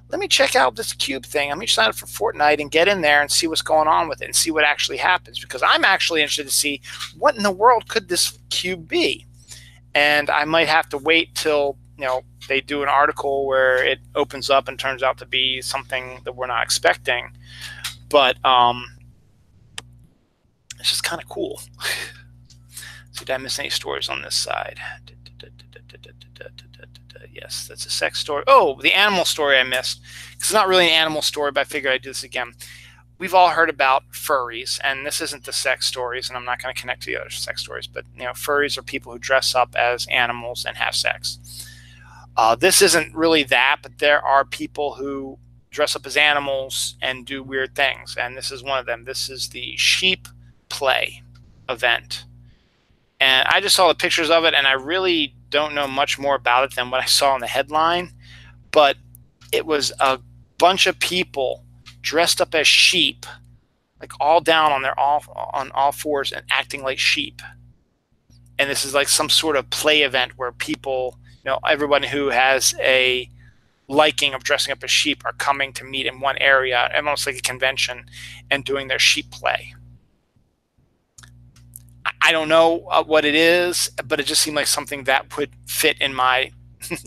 let me check out this cube thing. Let me sign up for Fortnite and get in there and see what's going on with it and see what actually happens, because I'm actually interested to see what in the world could this cube be. And I might have to wait till they do an article where it opens up and turns out to be something that we're not expecting. But it's just kind of cool. So did I miss any stories on this side? Yes, that's a sex story. Oh, the animal story I missed. It's not really an animal story, but I figured I'd do this again. We've all heard about furries, and this isn't the sex stories, and I'm not going to connect to the other sex stories, but furries are people who dress up as animals and have sex. This isn't really that, but there are people who dress up as animals and do weird things, and this is one of them. This is the sheep play event. And I just saw the pictures of it, and I really don't know much more about it than what I saw in the headline, but it was a bunch of people dressed up as sheep, like all down on all fours and acting like sheep. And this is like some sort of play event where people, everyone who has a liking of dressing up as sheep are coming to meet in one area, almost like a convention, and doing their sheep play. I don't know what it is, but it just seemed like something that would fit in my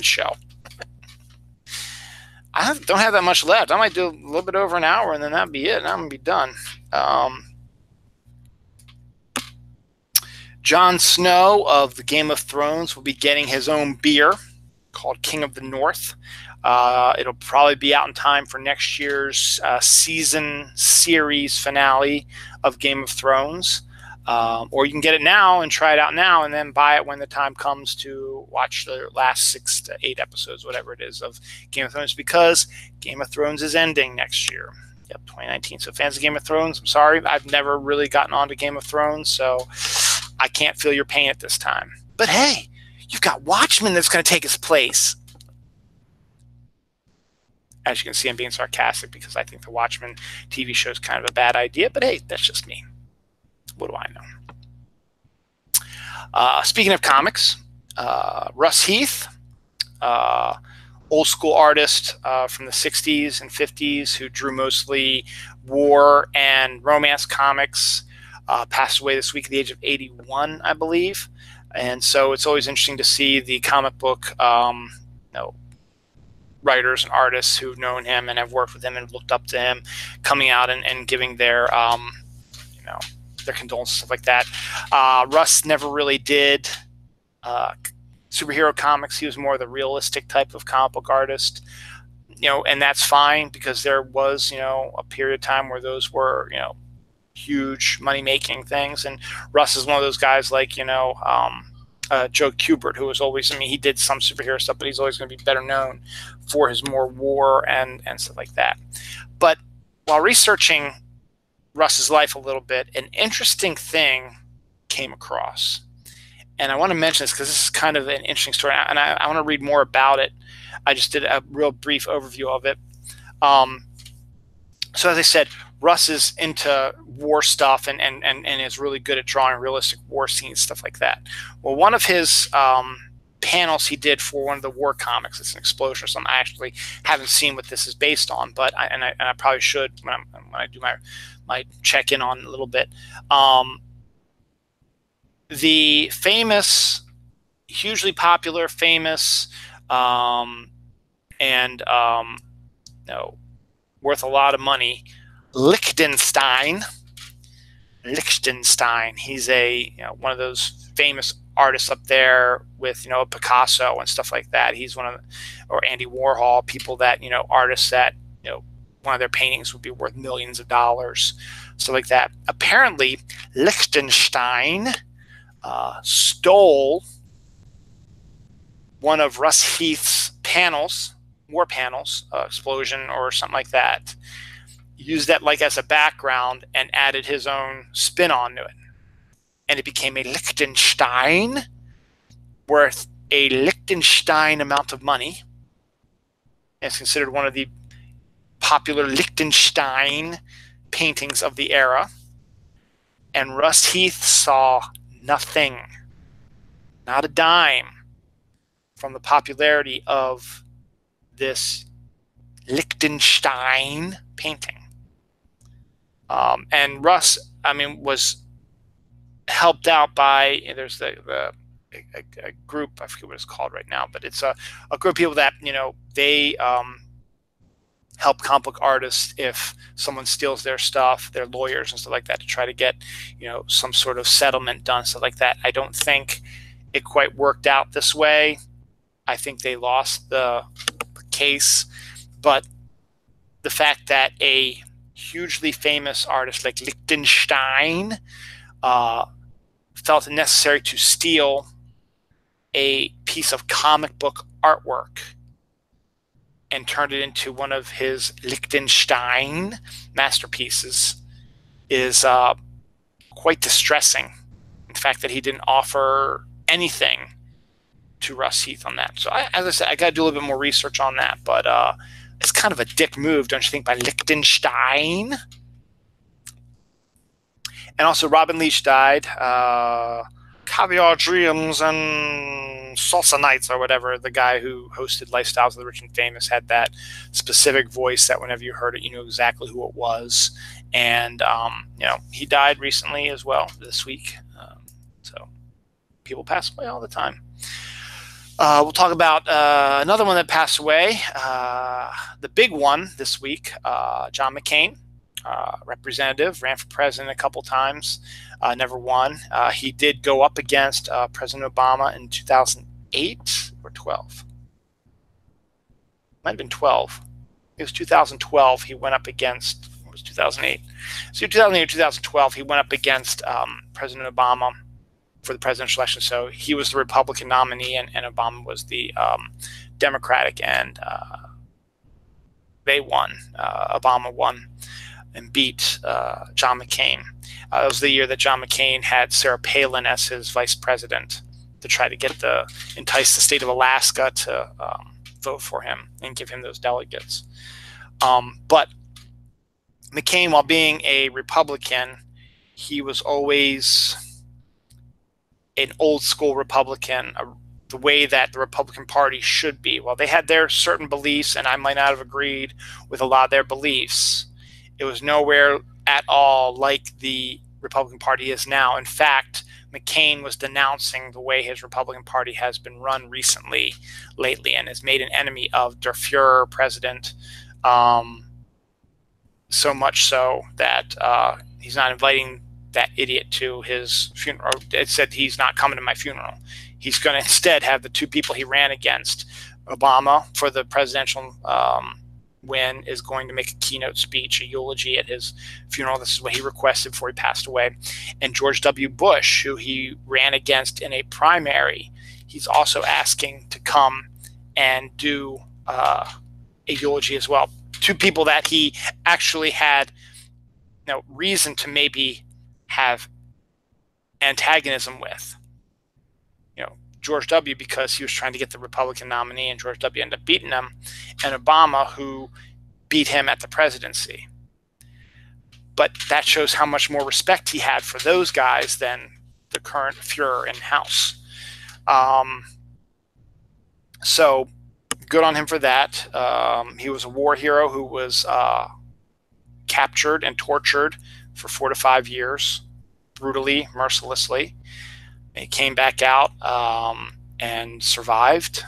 show. I don't have that much left. I might do a little bit over an hour, and then that'd be it. And I'm going to be done. Jon Snow of the Game of Thrones will be getting his own beer called King of the North. It'll probably be out in time for next year's season series finale of Game of Thrones. Or you can get it now and try it out now and then buy it when the time comes to watch the last 6 to 8 episodes, whatever it is, of Game of Thrones, because Game of Thrones is ending next year. Yep, 2019. So fans of Game of Thrones, I'm sorry. I've never really gotten onto Game of Thrones, so I can't feel your pain at this time. But hey, you've got Watchmen that's going to take its place. As you can see, I'm being sarcastic because I think the Watchmen TV show is kind of a bad idea, but hey, that's just me. What do I know? Speaking of comics, Russ Heath, old school artist from the 60s and 50s who drew mostly war and romance comics, passed away this week at the age of 81, I believe. And so it's always interesting to see the comic book writers and artists who've known him and have worked with him and looked up to him coming out and giving their their condolences, stuff like that. Russ never really did superhero comics. He was more the realistic type of comic book artist, and that's fine because there was, a period of time where those were, huge money-making things. And Russ is one of those guys like, Joe Kubert, who was always, he did some superhero stuff, but he's always going to be better known for his more war and stuff like that. But while researching Russ's life a little bit, an interesting thing came across. And I want to mention this because this is kind of an interesting story, and I want to read more about it. I just did a real brief overview of it. So as I said, Russ is into war stuff and is really good at drawing realistic war scenes, stuff like that. Well, one of his panels he did for one of the war comics, it's an explosion or something. I actually haven't seen what this is based on, but I probably should when I do my check-in on a little bit. The famous, hugely popular, famous, worth a lot of money, Lichtenstein. He's one of those famous artists up there with Picasso and stuff like that. He's one of, or Andy Warhol, people that artists that one of their paintings would be worth millions of dollars, stuff like that. Apparently, Lichtenstein stole one of Russ Heath's panels, war panels, explosion or something like that, used that like as a background and added his own spin onto it. And it became a Lichtenstein worth a Lichtenstein amount of money. It's considered one of the popular Lichtenstein paintings of the era. And Russ Heath saw nothing, not a dime, from the popularity of this Lichtenstein painting. And Russ, was helped out by, there's a group, I forget what it's called right now, but it's a group of people that, they help comic book artists if someone steals their stuff, their lawyers and stuff like that, to try to get, some sort of settlement done, stuff like that. I don't think it quite worked out this way. I think they lost the case, but the fact that a hugely famous artist like Lichtenstein felt it necessary to steal a piece of comic book artwork and turned it into one of his Lichtenstein masterpieces is quite distressing. In fact, that he didn't offer anything to Russ Heath on that. So as I said, I got to do a little bit more research on that, but it's kind of a dick move, don't you think, by Lichtenstein? And also Robin Leach died. Caviar Dreams and Salsa Nights or whatever, the guy who hosted Lifestyles of the Rich and Famous, had that specific voice that whenever you heard it, you knew exactly who it was. And, he died recently as well this week. So people pass away all the time. We'll talk about another one that passed away. The big one this week, John McCain, representative, ran for president a couple times, never won. He did go up against President Obama in 2008 or 12. Might have been 12. It was 2012. He went up against, it was 2008. So 2008 or 2012, he went up against President Obama for the presidential election. So he was the Republican nominee, and Obama was the Democratic, and they won. Obama won and beat John McCain. It was the year that John McCain had Sarah Palin as his vice president to try to entice the state of Alaska to vote for him and give him those delegates. But McCain, while being a Republican, he was always an old school Republican, the way that the Republican Party should be. Well, they had their certain beliefs, and I might not have agreed with a lot of their beliefs. It was nowhere at all like the Republican Party is now. In fact, McCain was denouncing the way his Republican Party has been run lately, and has made an enemy of Der Fuhrer president, so much so that he's not inviting that idiot to his funeral. It said he's not coming to my funeral. He's going to instead have the two people he ran against. Obama, for the presidential win, is going to make a keynote speech, a eulogy at his funeral. This is what he requested before he passed away. And George W. Bush, who he ran against in a primary, he's also asking to come and do a eulogy as well. Two people that he actually had reason to maybe have antagonism with. George W. because he was trying to get the Republican nominee, and George W. ended up beating him, and Obama, who beat him at the presidency. But that shows how much more respect he had for those guys than the current Fuhrer in House. So good on him for that. He was a war hero who was captured and tortured for 4 to 5 years, brutally, mercilessly. He came back out and survived.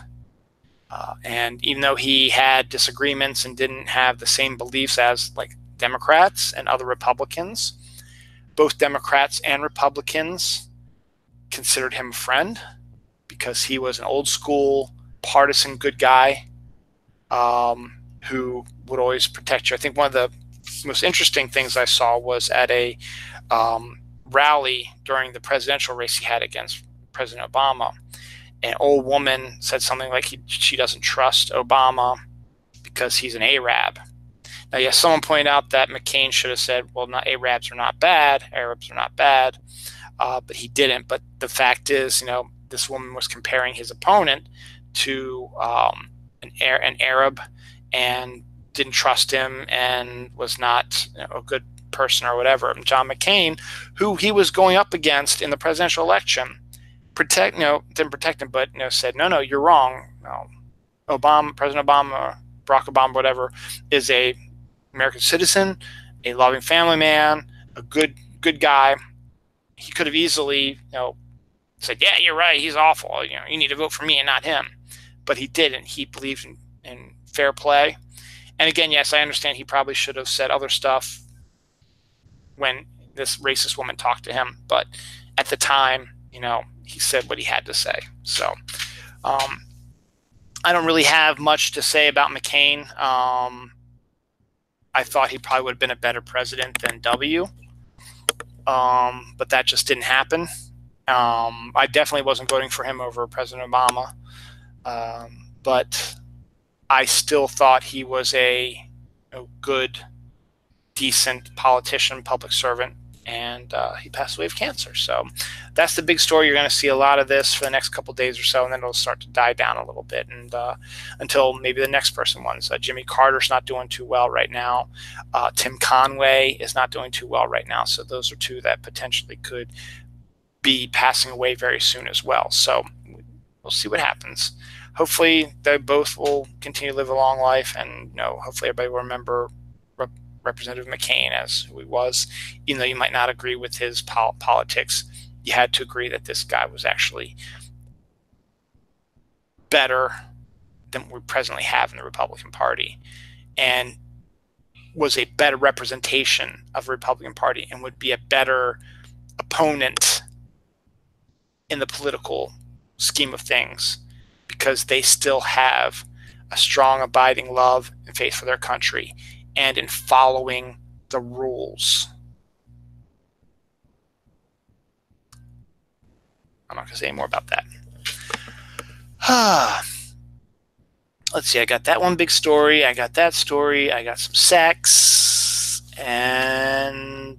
And even though he had disagreements and didn't have the same beliefs as like Democrats and other Republicans, both Democrats and Republicans considered him a friend because he was an old school, partisan good guy who would always protect you. I think one of the most interesting things I saw was at a rally during the presidential race he had against President Obama. An old woman said something like she doesn't trust Obama because he's an Arab. Now, yes, someone pointed out that McCain should have said, well, not Arabs are not bad, Arabs are not bad, but he didn't. But the fact is, this woman was comparing his opponent to an Arab and didn't trust him and was not a good person or whatever. And John McCain, who he was going up against in the presidential election, didn't protect him, but said, no, you're wrong. Obama, President Obama, Barack Obama, whatever, is a American citizen, a loving family man, a good guy. He could have easily, said, yeah, you're right, he's awful. You need to vote for me and not him. But he didn't. He believed in fair play. And again, yes, I understand he probably should have said other stuff when this racist woman talked to him. But at the time, he said what he had to say. So I don't really have much to say about McCain. I thought he probably would have been a better president than W. But that just didn't happen. I definitely wasn't voting for him over President Obama. But I still thought he was a good, decent politician, public servant, and he passed away of cancer. So that's the big story. You're going to see a lot of this for the next couple of days or so, and then it'll start to die down a little bit, and until maybe the next person wins. Jimmy Carter's not doing too well right now. Tim Conway is not doing too well right now. So those are two that potentially could be passing away very soon as well. So we'll see what happens. Hopefully they both will continue to live a long life, and hopefully everybody will remember Representative McCain as who he was. Even though you might not agree with his politics, you had to agree that this guy was actually better than we presently have in the Republican Party, and was a better representation of the Republican Party, and would be a better opponent in the political scheme of things, because they still have a strong, abiding love and faith for their country and in following the rules. I'm not going to say any more about that. Let's see. I got that one big story. I got that story. I got some sex and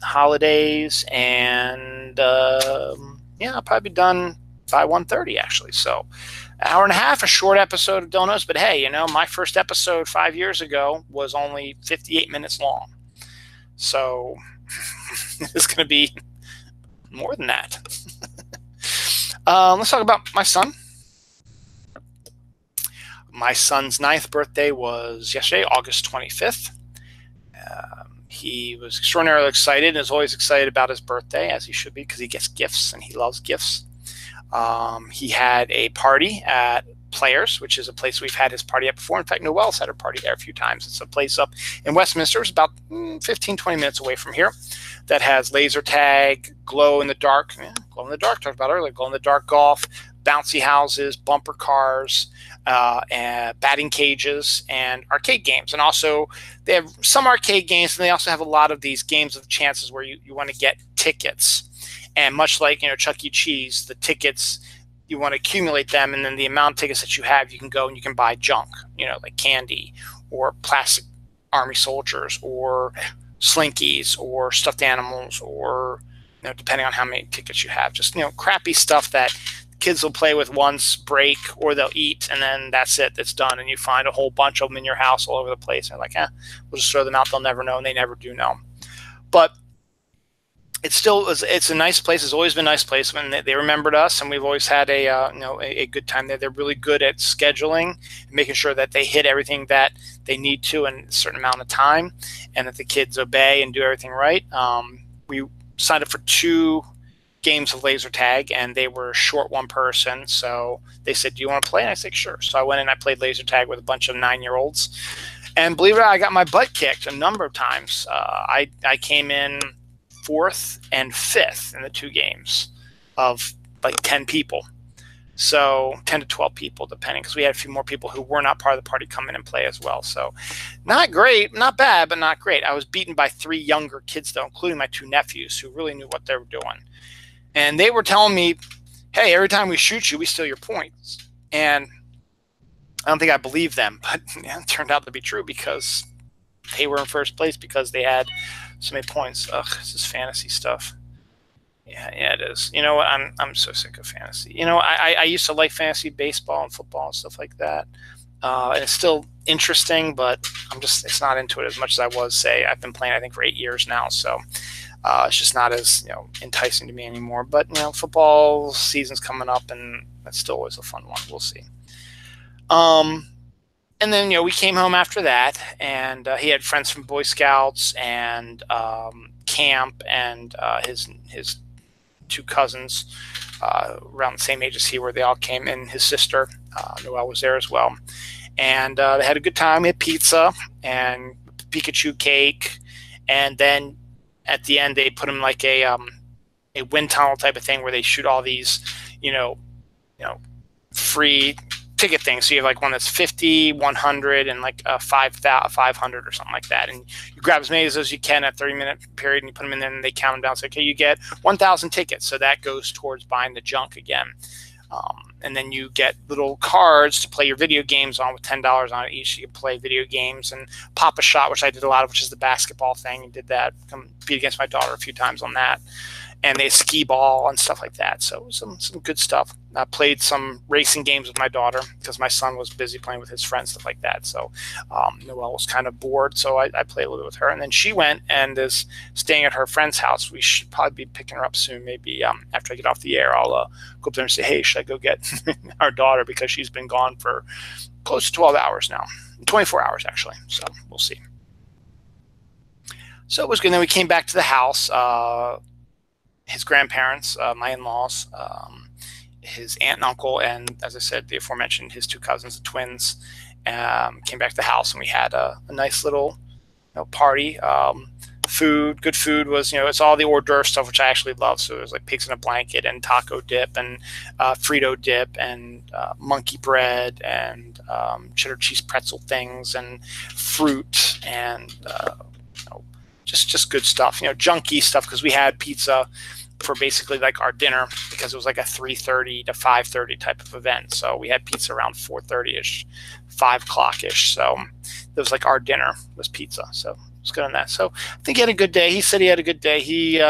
holidays. And yeah, I'll probably be done by 1:30 actually. So an hour and a half, a short episode of Donuts. But hey, my first episode 5 years ago was only 58 minutes long. So it's going to be more than that. Let's talk about my son. My son's 9th birthday was yesterday, August 25th. He was extraordinarily excited and is always excited about his birthday, as he should be, because he gets gifts and he loves gifts. He had a party at Players, which is a place we've had his party at before. In fact, Noelle's had her party there a few times. It's a place up in Westminster. It's about 15, 20 minutes away from here, that has laser tag, glow in the dark, talked about earlier, glow in the dark golf, bouncy houses, bumper cars, and batting cages, and arcade games. And also they have some arcade games, and they also have a lot of these games of chances where you want to get tickets. And much like, Chuck E. Cheese, the tickets, you want to accumulate them, and then the amount of tickets that you have, you can go and you can buy junk, like candy or plastic army soldiers or slinkies or stuffed animals, or depending on how many tickets you have, just crappy stuff that kids will play with once, break, or they'll eat, and then that's it, it's done. And you find a whole bunch of them in your house all over the place, and they're like, we'll just throw them out, they'll never know, and they never do know. But it's a nice place. It's always been a nice place. When they remembered us, and we've always had a good time there. They're really good at scheduling, making sure that they hit everything that they need to in a certain amount of time, and that the kids obey and do everything right. We signed up for 2 games of laser tag, and they were short one person. So they said, "Do you want to play?" And I said, "Sure." So I went in. I played laser tag with a bunch of 9-year-olds, and believe it or not, I got my butt kicked a number of times. I came in 4th and 5th in the 2 games of like 10 people. So 10 to 12 people, depending, because we had a few more people who were not part of the party come in and play as well. So not great, not bad, but not great. I was beaten by 3 younger kids, though, including my 2 nephews, who really knew what they were doing. And they were telling me, "Hey, every time we shoot you, we steal your points." And I don't think I believed them, but it turned out to be true, because they were in first place because they had so many points. Ugh, this is fantasy stuff. Yeah, it is. You know what? I'm so sick of fantasy. I used to like fantasy baseball and football and stuff like that. And it's still interesting, but it's not into it as much as I was. Say, I've been playing, I think, for 8 years now, so it's just not as enticing to me anymore. But football season's coming up, and that's still always a fun one. We'll see. And then, we came home after that, and he had friends from Boy Scouts and camp, and his 2 cousins around the same age as he were. They all came, and his sister, Noelle, was there as well. And they had a good time. We had pizza and Pikachu cake, and then at the end they put him like a wind tunnel type of thing where they shoot all these, free ticket things. So you have like one that's 50, 100, and like 500 or something like that. And you grab as many of those as you can at 30-minute period, and you put them in there, and they count them down. So, okay, you get 1,000 tickets. So that goes towards buying the junk again. And then you get little cards to play your video games on with $10 on it each. You can play video games and pop a shot, which I did a lot of, which is the basketball thing. And did that. Compete against my daughter a few times on that. And they skee ball and stuff like that. So some good stuff. I played some racing games with my daughter because my son was busy playing with his friends, stuff like that. So Noelle was kind of bored, so I played a little bit with her. And then she went and is staying at her friend's house. We should probably be picking her up soon. Maybe after I get off the air, I'll go up there and say, "Hey, should I go get our daughter?" Because she's been gone for close to 12 hours now. 24 hours, actually. So we'll see. So it was good. And then we came back to the house. His grandparents, my in-laws, his aunt and uncle, and as I said, the aforementioned, his 2 cousins, the twins, came back to the house, and we had a nice little party. Good food was, it's all the hors d'oeuvre stuff, which I actually love. So it was like pigs in a blanket and taco dip and Frito dip and monkey bread and cheddar cheese pretzel things and fruit and just good stuff, junky stuff, because we had pizza for basically like our dinner, because it was like a 3:30 to 5:30 type of event. So we had pizza around 4:30ish, 5 o'clock-ish. So it was like our dinner was pizza. So it was good on that. So I think he had a good day. He said he had a good day. He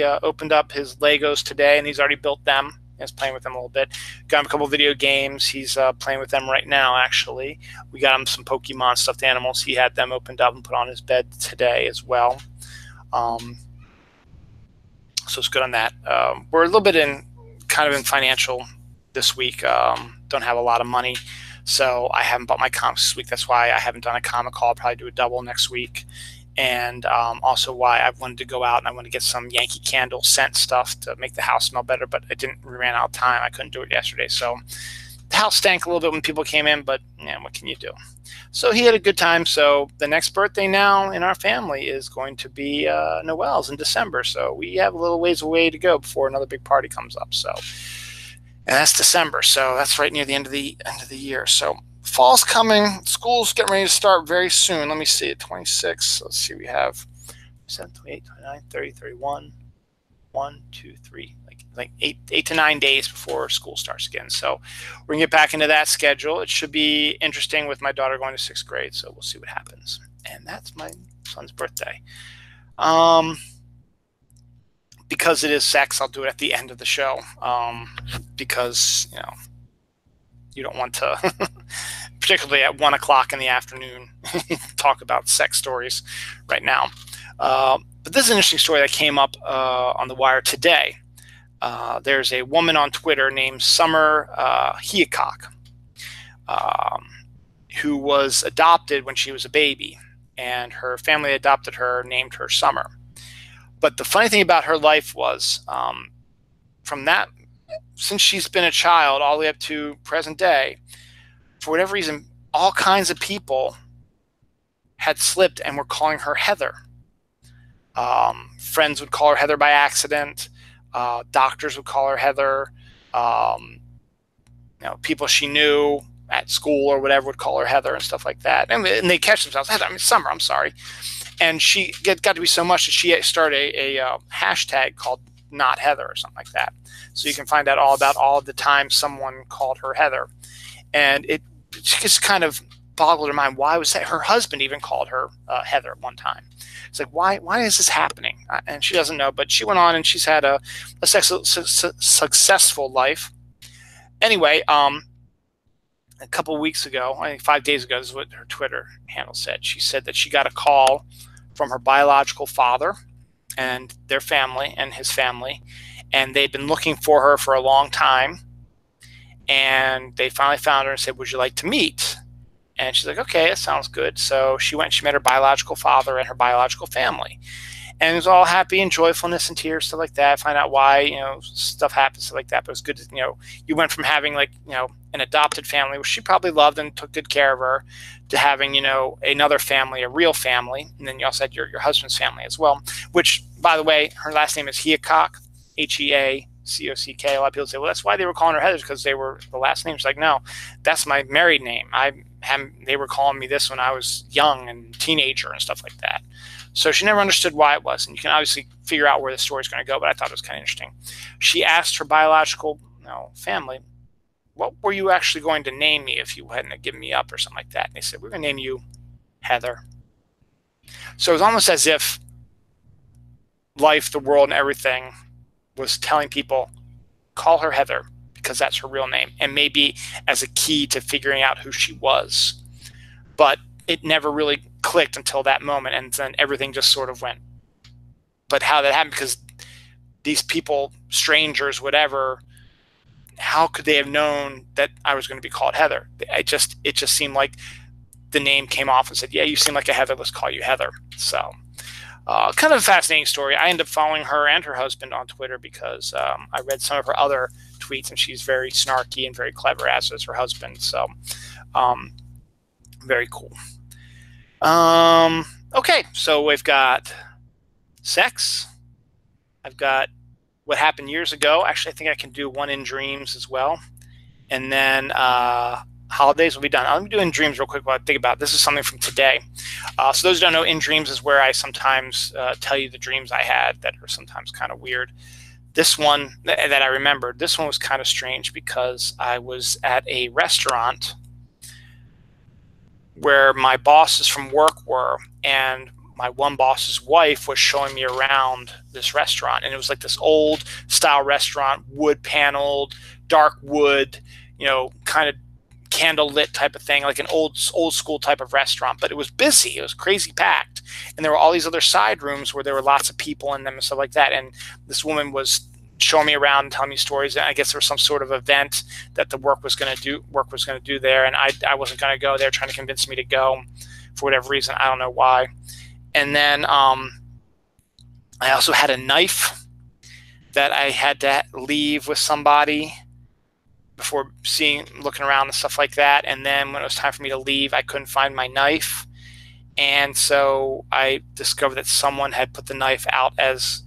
opened up his Legos today, and he's already built them. He's playing with them a little bit. Got him a couple video games. He's playing with them right now, actually. We got him some Pokemon stuffed animals. He had them opened up and put on his bed today as well. So it's good on that. We're a little bit in financial this week. Don't have a lot of money, so I haven't bought my comics this week. That's why I haven't done a comic haul. I'll probably do a double next week. And also why I wanted to go out and I wanted to get some Yankee Candle scent stuff to make the house smell better, but we ran out of time. I couldn't do it yesterday. So the house stank a little bit when people came in, but what can you do? So he had a good time. So the next birthday now in our family is going to be Noelle's in December. So we have a little ways away to go before another big party comes up. So And that's December, so that's right near the end of the year. So fall's coming. School's getting ready to start very soon. Let me see it. 26. Let's see. We have 7, 28, 29, 30, 31. 1, 2, 3, like 8 to 9 days before school starts again. So we're gonna get back into that schedule. It should be interesting with my daughter going to 6th grade. So we'll see what happens. And that's my son's birthday. Because it is sex, I'll do it at the end of the show. Because you don't want to, particularly at 1 o'clock in the afternoon, talk about sex stories right now. But this is an interesting story that came up on the wire today. There's a woman on Twitter named Summer Heacock, who was adopted when she was a baby, and her family adopted her, named her Summer. But the funny thing about her life was, since she's been a child all the way up to present day, for whatever reason, all kinds of people had slipped and were calling her Heather. Friends would call her Heather by accident. Doctors would call her Heather. People she knew at school or whatever would call her Heather and stuff like that. And they catch themselves, Heather, Summer, I'm sorry. And she got to be so much that she started a hashtag called Not Heather or something like that. So you can find out all about all of the times someone called her Heather. And it just kind of boggled her mind. Why was that? Her husband even called her Heather at one time. It's like, why is this happening? And she doesn't know, but she went on and she's had a successful life. Anyway, a couple of weeks ago, I think 5 days ago, this is what her Twitter handle said. She said that she got a call from her biological father and their family and his family, and they'd been looking for her for a long time. And they finally found her and said, "Would you like to meet?" And she's like, "Okay, that sounds good." So she went, she met her biological father and her biological family. And it was all happy and joyfulness and tears, stuff like that. Find out why, stuff happens, stuff like that. But it was good to, you went from having an adopted family, which she probably loved and took good care of her, to having, another family, a real family. And then you also had your husband's family as well, which, by the way, her last name is Heacock, Heacock. A lot of people say, well, that's why they were calling her Heather, because they were the last name. She's like, no, that's my married name. They were calling me this when I was young and teenager and stuff like that. So she never understood why it was. And you can obviously figure out where the story's going to go, but I thought it was kind of interesting. She asked her biological family, what were you actually going to name me if you hadn't given me up or something like that? And they said, we're going to name you Heather. So it was almost as if life, the world, and everything was telling people, call her Heather, because that's her real name, and maybe as a key to figuring out who she was. But it never really clicked until that moment, and then everything just sort of went. But how that happened, because these people, strangers, whatever, how could they have known that I was going to be called Heather? It just seemed like the name came off and said, yeah, you seem like a Heather, let's call you Heather. So kind of a fascinating story. I ended up following her and her husband on Twitter because I read some of her other tweets, and she's very snarky and very clever, as is her husband. So very cool. Okay, so we've got sex. I've got what happened years ago. Actually, I think I can do one in dreams as well. And then holidays will be done. Let me do in dreams real quick while I think about it. This is something from today. So those who don't know, in dreams is where I sometimes tell you the dreams I had that are sometimes kind of weird. This one that I remembered, this one was kind of strange because I was at a restaurant where my bosses from work were, and my one boss's wife was showing me around this restaurant. And it was like this old style restaurant, wood paneled, dark wood, kind of candle lit type of thing, like an old school type of restaurant. But it was busy. It was crazy packed. And there were all these other side rooms where there were lots of people in them and stuff like that. And this woman was showing me around and telling me stories. And I guess there was some sort of event that the work was going to do there. And I wasn't going to go there, trying to convince me to go for whatever reason. I don't know why. And then I also had a knife that I had to leave with somebody before looking around and stuff like that. And then when it was time for me to leave, I couldn't find my knife. And so I discovered that someone had put the knife out as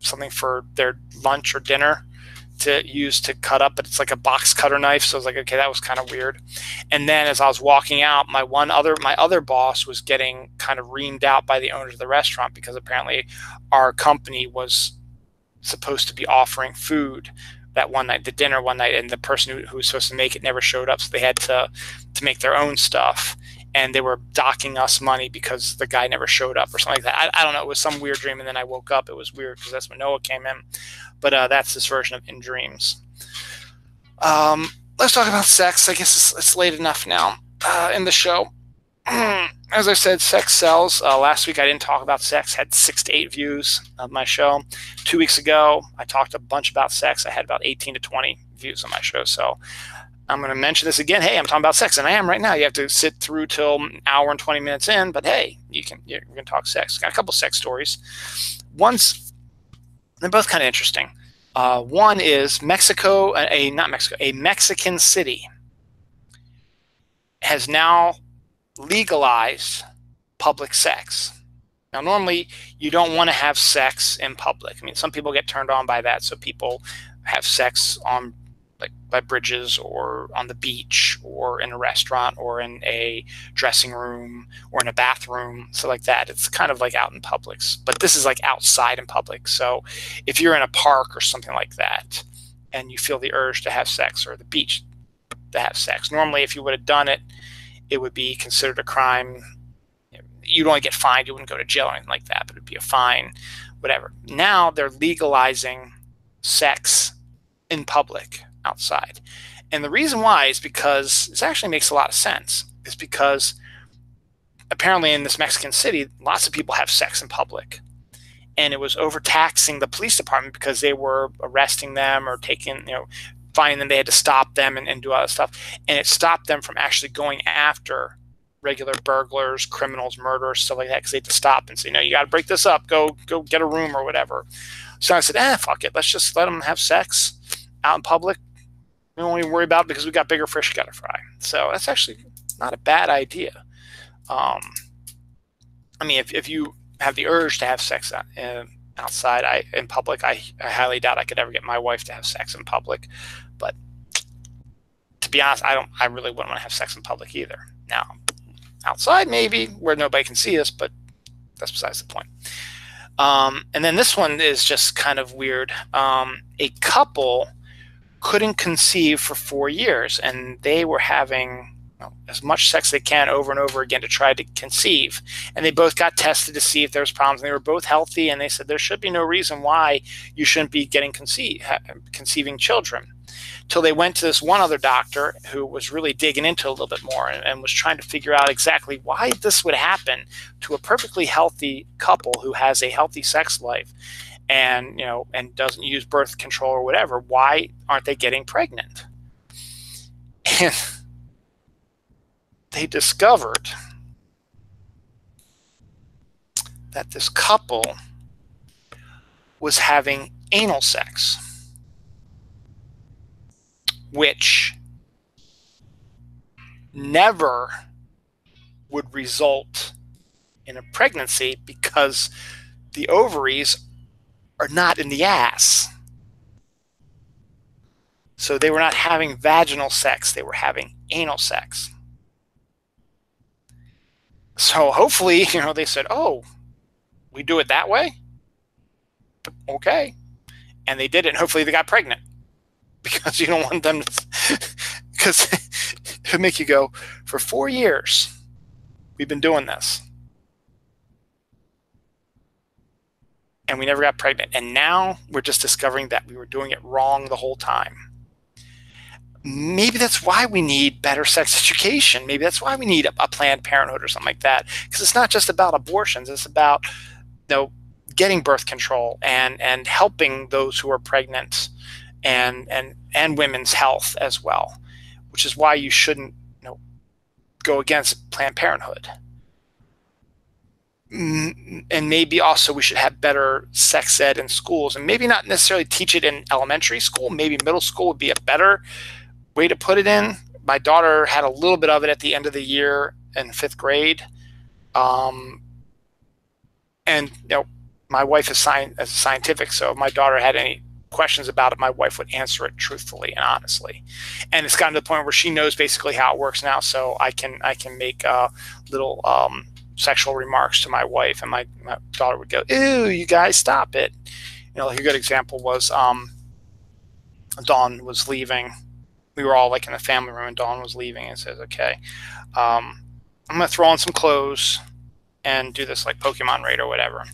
something for their lunch or dinner to use to cut up, but it's like a box cutter knife. So I was like, okay, that was kind of weird. And then as I was walking out, my other boss was getting kind of reamed out by the owners of the restaurant, because apparently our company was supposed to be offering food that one night, the dinner one night, and the person who was supposed to make it never showed up, so they had to make their own stuff, and they were docking us money because the guy never showed up or something like that. I don't know. It was some weird dream, and then I woke up. It was weird because that's when Noah came in. But that's this version of In Dreams. Let's talk about sex. I guess it's late enough now in the show. As I said, sex sells. Last week I didn't talk about sex. Had 6 to 8 views of my show. 2 weeks ago I talked a bunch about sex. I had about 18 to 20 views on my show. So I'm going to mention this again. Hey, I'm talking about sex, and I am right now. You have to sit through till an hour and 20 minutes in, but hey, you're going to talk sex. Got a couple sex stories. They're both kind of interesting. One is Mexico, a Mexican city has now legalized public sex. Now, normally you don't want to have sex in public. I mean, some people get turned on by that, so people have sex on by bridges or on the beach or in a restaurant or in a dressing room or in a bathroom, so like that. It's kind of like out in public, but this is like outside in public. So if you're in a park or something like that and you feel the urge to have sex, or the beach to have sex, normally if you would have done it, it would be considered a crime. You'd only get fined. You wouldn't go to jail or anything like that, but it'd be a fine, whatever. Now they're legalizing sex in public outside. And the reason why is because this actually makes a lot of sense. Is because apparently in this Mexican city, lots of people have sex in public. And it was overtaxing the police department because they were arresting them or finding them. They had to stop them and do all that stuff. And it stopped them from actually going after regular burglars, criminals, murderers, stuff like that, because they had to stop and say, no, you got to break this up. Go get a room or whatever. So I said, fuck it. Let's just let them have sex out in public. We don't even worry about it because we got bigger fish got to fry. So that's actually not a bad idea. I mean, if you have the urge to have sex outside, in public, I highly doubt I could ever get my wife to have sex in public. But to be honest, I really wouldn't want to have sex in public either. Now, outside maybe where nobody can see us, but that's besides the point. And then this one is just kind of weird. A couple couldn't conceive for 4 years, and they were having as much sex as they can over and over again to try to conceive. And they both got tested to see if there was problems. And they were both healthy, and they said there should be no reason why you shouldn't be getting conceiving children. Till they went to this one other doctor who was really digging into it a little bit more and was trying to figure out exactly why this would happen to a perfectly healthy couple who has a healthy sex life and doesn't use birth control or whatever. Why aren't they getting pregnant? And they discovered that this couple was having anal sex, which never would result in a pregnancy because the ovaries are not in the ass. So they were not having vaginal sex, they were having anal sex. So hopefully, they said, oh, we do it that way? Okay. And they did it, and hopefully they got pregnant. Because you don't want them to, because it would make you go, for 4 years, we've been doing this. And we never got pregnant. And now we're just discovering that we were doing it wrong the whole time. Maybe that's why we need better sex education. Maybe that's why we need a Planned Parenthood or something like that. Because it's not just about abortions. It's about getting birth control and helping those who are pregnant and women's health as well, which is why you shouldn't go against Planned Parenthood. And maybe also we should have better sex ed in schools, and maybe not necessarily teach it in elementary school. Maybe middle school would be a better way to put it in. My daughter had a little bit of it at the end of the year in 5th grade. And my wife is scientific, so if my daughter had any questions about it, my wife would answer it truthfully and honestly. And it's gotten to the point where she knows basically how it works now, so I can make little sexual remarks to my wife, and my daughter would go, "Ew, you guys, stop it." Like a good example was Dawn was leaving. We were all like in the family room, and Dawn was leaving, and says, "Okay, I'm gonna throw on some clothes and do this like Pokemon raid or whatever."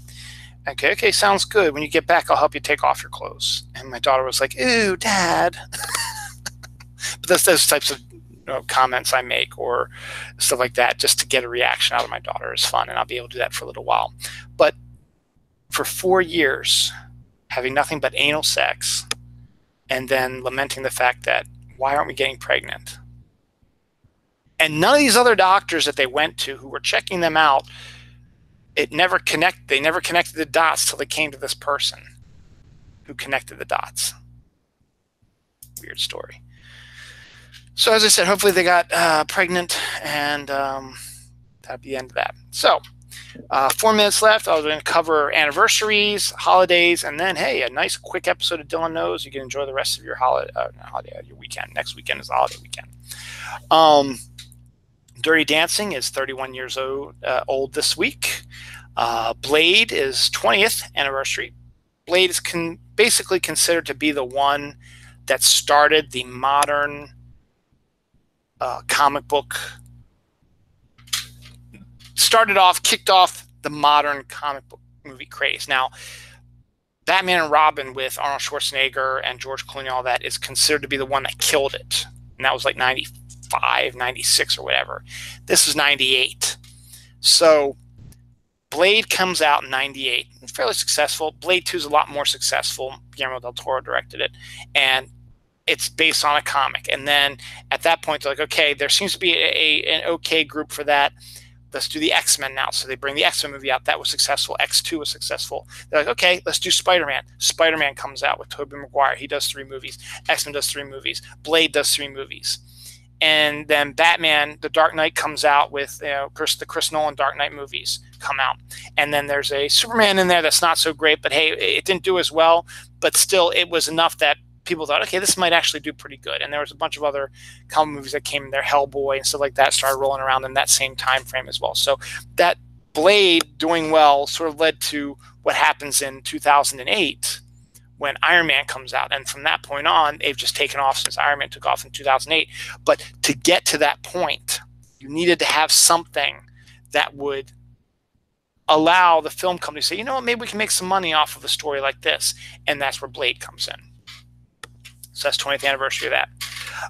Okay, sounds good. When you get back, I'll help you take off your clothes. And my daughter was like, "Ew, Dad." But that's those types of comments I make or stuff like that, just to get a reaction out of my daughter, is fun, and I'll be able to do that for a little while. But for 4 years, having nothing but anal sex, and then lamenting the fact that, why aren't we getting pregnant? And none of these other doctors that they went to who were checking them out, they never connected the dots till they came to this person who connected the dots. Weird story. So as I said, hopefully they got pregnant, and that'd be the end of that. So 4 minutes left. I was going to cover anniversaries, holidays, and then, hey, a nice quick episode of Dylan Knows. You can enjoy the rest of your your weekend. Next weekend is the holiday weekend. Dirty Dancing is 31 years old this week. Blade is 20th anniversary. Blade is basically considered to be the one that started the modern comic book, kicked off the modern comic book movie craze. Now, Batman and Robin with Arnold Schwarzenegger and George Clooney, all that, is considered to be the one that killed it. And that was like 95, 96 or whatever. This was 98. So Blade comes out in 98. It's fairly successful. Blade 2 is a lot more successful. Guillermo del Toro directed it. And it's based on a comic. And then at that point, they're like, okay, there seems to be an okay group for that. Let's do the X-Men now. So they bring the X-Men movie out. That was successful. X2 was successful. They're like, okay, let's do Spider-Man. Spider-Man comes out with Tobey Maguire. He does 3 movies. X-Men does 3 movies. Blade does 3 movies. And then Batman, The Dark Knight comes out with the Chris Nolan Dark Knight movies come out. And then there's a Superman in there that's not so great, but hey, it didn't do as well. But still, it was enough that people thought, okay, this might actually do pretty good. And there was a bunch of other comic movies that came in there, Hellboy and stuff like that, started rolling around in that same time frame as well. So that Blade doing well sort of led to what happens in 2008 when Iron Man comes out. And from that point on, they've just taken off since Iron Man took off in 2008. But to get to that point, you needed to have something that would allow the film company to say, you know what, maybe we can make some money off of a story like this. And that's where Blade comes in. So that's 20th anniversary of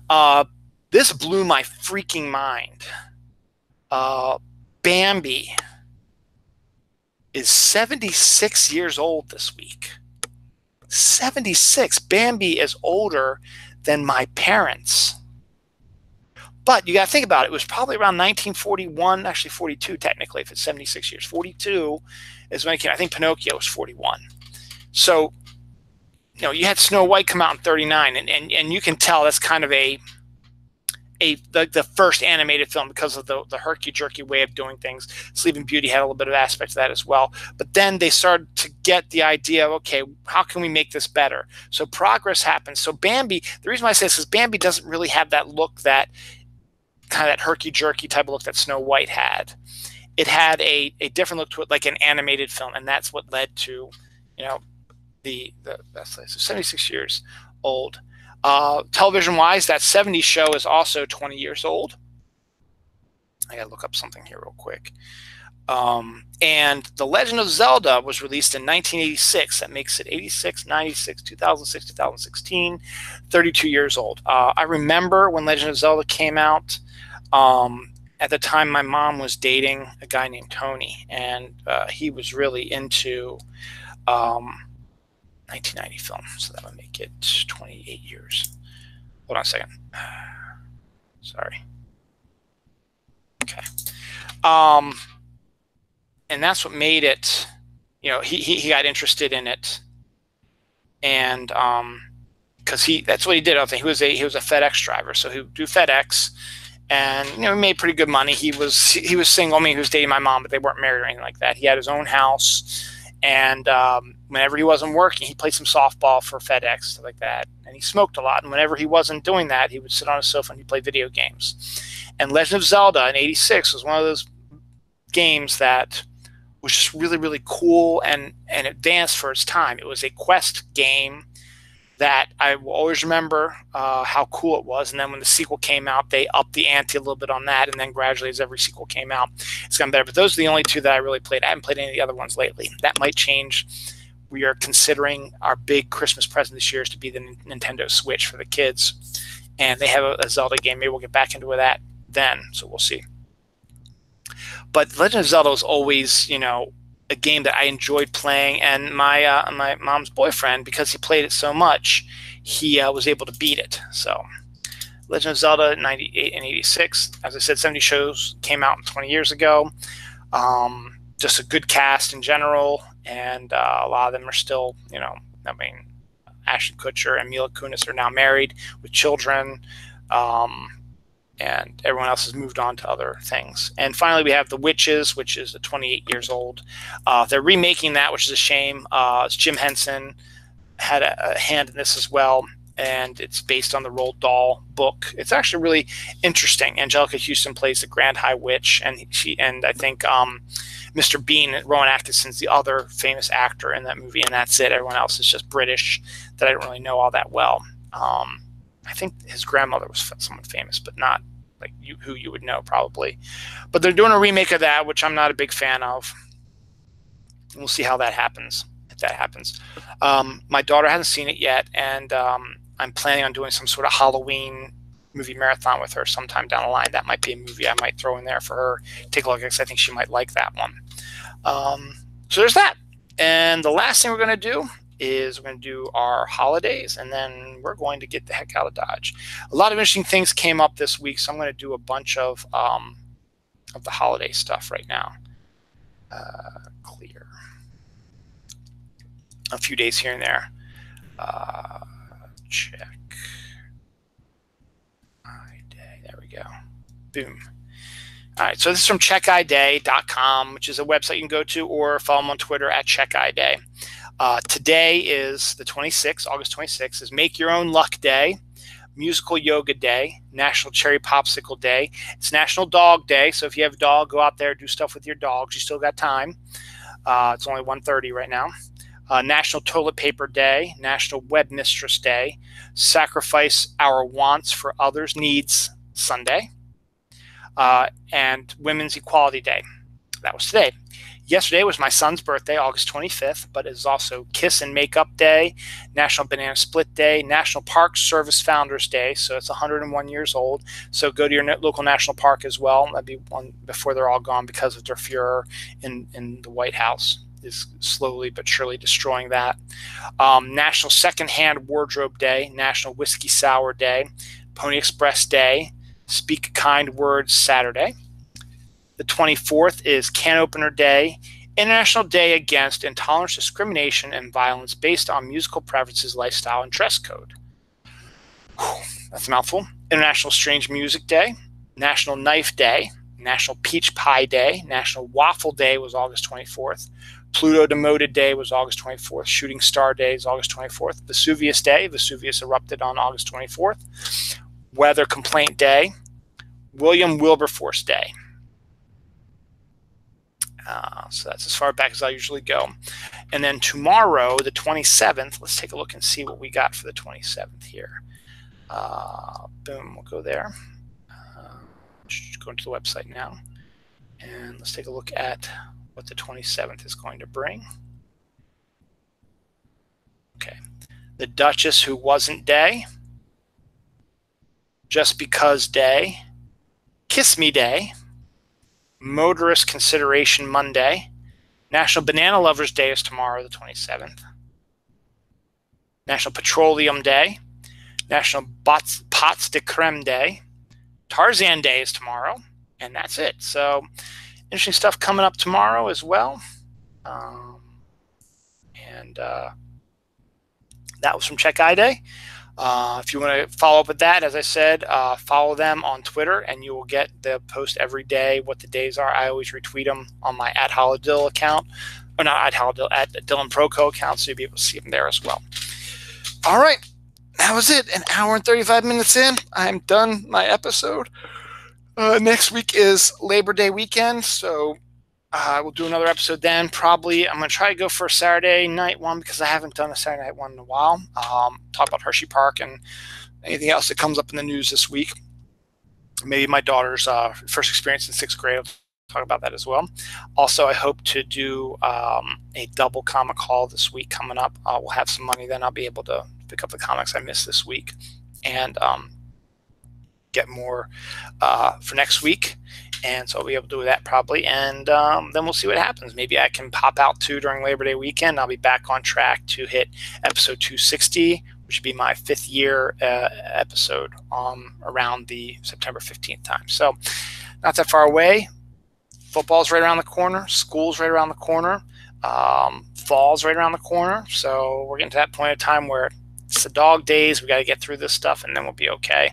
that. This blew my freaking mind. Bambi is 76 years old this week. 76. Bambi is older than my parents. But you got to think about it. It was probably around 1941, actually 42 technically, if it's 76 years. 42 is when it came. I think Pinocchio was 41. So, you had Snow White come out in 39, and you can tell that's kind of the first animated film because of the herky-jerky way of doing things. Sleeping Beauty had a little bit of aspect of that as well. But then they started to get the idea of, okay, how can we make this better? So progress happens. So Bambi, the reason why I say this is Bambi doesn't really have that look, that kind of that herky-jerky type of look that Snow White had. It had a different look to it, like an animated film, and that's what led to, that's 76 years old. Television-wise, that 70s show is also 20 years old. I gotta look up something here real quick. And The Legend of Zelda was released in 1986. That makes it 86, 96, 2006, 2016, 32 years old. I remember when Legend of Zelda came out. At the time, my mom was dating a guy named Tony, and he was really into 1990 film, so that would make it 28 years. Hold on a second. Sorry. Okay. And that's what made it, he got interested in it, and because that's what he did. I think he was a FedEx driver, so he would do FedEx, and he made pretty good money. He was single. I mean, he was dating my mom, but they weren't married or anything like that. He had his own house. And whenever he wasn't working, he played some softball for FedEx, stuff like that. And he smoked a lot. And whenever he wasn't doing that, he would sit on a sofa and he'd play video games. And Legend of Zelda in '86 was one of those games that was just really, really cool and advanced for its time. It was a quest game that I will always remember how cool it was. And then when the sequel came out, they upped the ante a little bit on that. And then gradually, as every sequel came out, it's gotten better. But those are the only two that I really played. I haven't played any of the other ones lately. That might change. We are considering our big Christmas present this year is to be the Nintendo Switch for the kids. And they have a Zelda game. Maybe we'll get back into that then. So we'll see. But Legend of Zelda was always, you know, a game that I enjoyed playing, and my mom's boyfriend, because he played it so much, he was able to beat it. So Legend of Zelda in '98 and '86, as I said, 70 shows came out 20 years ago. Just a good cast in general, and a lot of them are still, you know, I mean, Ashton Kutcher and Mila Kunis are now married with children. And everyone else has moved on to other things. And finally, we have The Witches, which is 28 years old. They're remaking that, which is a shame. Jim Henson had a hand in this as well, and it's based on the Roald Dahl book. It's actually really interesting. Angelica Houston plays the Grand High Witch, and I think Mr. Bean, Rowan Atkinson's the other famous actor in that movie, and that's it. Everyone else is just British that I don't really know all that well. I think his grandmother was someone famous, but not like who you would know probably. But they're doing a remake of that, which I'm not a big fan of. We'll see how that happens, if that happens. My daughter hasn't seen it yet, and I'm planning on doing some sort of Halloween movie marathon with her sometime down the line. That might be a movie I might throw in there for her. Take a look, because I think she might like that one. So there's that. And the last thing we're going to do is we're going to do our holidays, and then we're going to get the heck out of Dodge. A lot of interesting things came up this week, so I'm going to do a bunch of the holiday stuff right now. Clear. A few days here and there. Check. iDay. There we go. Boom. All right, so this is from checkiday.com, which is a website you can go to, or follow them on Twitter at checkiday. Today is the 26th, August 26th, is Make Your Own Luck Day, Musical Yoga Day, National Cherry Popsicle Day. It's National Dog Day, so if you have a dog, go out there, do stuff with your dogs. You still got time. It's only 1:30 right now. National Toilet Paper Day, National Web Mistress Day, Sacrifice Our Wants for Others' Needs Sunday, and Women's Equality Day. That was today. Yesterday was my son's birthday, August 25th, but it is also Kiss and Makeup Day, National Banana Split Day, National Park Service Founders Day, so it's 101 years old. So go to your local national park as well. That'd be one before they're all gone, because of their furor in the White House is slowly but surely destroying that. National Secondhand Wardrobe Day, National Whiskey Sour Day, Pony Express Day, Speak Kind Words Saturday. The 24th is Can Opener Day, International Day Against Intolerance, Discrimination, and Violence Based on Musical Preferences, Lifestyle, and Dress Code. Whew, that's a mouthful. International Strange Music Day, National Knife Day, National Peach Pie Day, National Waffle Day was August 24th. Pluto Demoted Day was August 24th. Shooting Star Day is August 24th. Vesuvius Day, Vesuvius erupted on August 24th. Weather Complaint Day, William Wilberforce Day. So that's as far back as I usually go. And then tomorrow, the 27th, let's take a look and see what we got for the 27th here. Boom, we'll go there. Go into the website now. And let's take a look at what the 27th is going to bring. Okay. The Duchess Who Wasn't Day. Just Because Day. Kiss Me Day. Motorist Consideration Monday. National Banana Lovers Day is tomorrow, the 27th. National Petroleum Day. National Pots de Creme Day. Tarzan Day is tomorrow. And that's it. So interesting stuff coming up tomorrow as well. That was from Check iDay. If you want to follow up with that, as I said, follow them on Twitter, and you will get the post every day what the days are. I always retweet them on my @Holodill account. or not iHowled, at the Dylan Proco account, so you'll be able to see them there as well. All right, that was it. An hour and 35 minutes in. I'm done my episode. Next week is Labor Day weekend, so we'll do another episode then. Probably I'm going to try to go for a Saturday night one because I haven't done a Saturday night one in a while. Talk about Hershey Park and anything else that comes up in the news this week. Maybe my daughter's first experience in 6th grade. I'll talk about that as well. Also, I hope to do a double comic haul this week coming up. We'll have some money then. I'll be able to pick up the comics I missed this week and get more for next week. And so I'll be able to do that probably. And then we'll see what happens. Maybe I can pop out too during Labor Day weekend. I'll be back on track to hit episode 260, which would be my 5th year episode around the September 15th time. So not that far away. Football's right around the corner. School's right around the corner. Fall's right around the corner. So we're getting to that point of time where it's the dog days. We got to get through this stuff and then we'll be okay.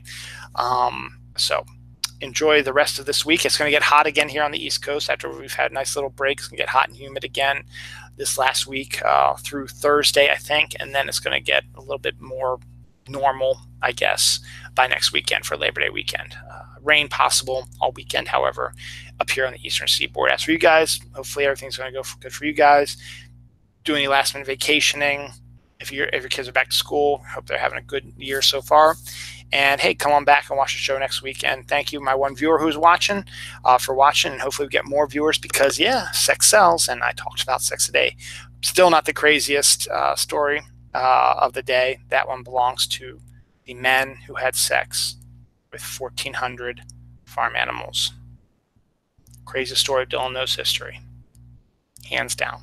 So enjoy the rest of this week. It's going to get hot again here on the East Coast after we've had nice little breaks. It's going to get hot and humid again this last week through Thursday, I think. And then it's going to get a little bit more normal, I guess, by next weekend for Labor Day weekend. Rain possible all weekend, however, up here on the Eastern Seaboard. As for you guys, hopefully everything's going to go good for you guys. Do any last minute vacationing. If your kids are back to school, I hope they're having a good year so far. And hey, come on back and watch the show next week. And thank you, my one viewer who's watching, for watching. And hopefully we get more viewers because, yeah, sex sells. And I talked about sex today. Still not the craziest story of the day. That one belongs to the men who had sex with 1,400 farm animals. Craziest story of Dylan Knows History. Hands down.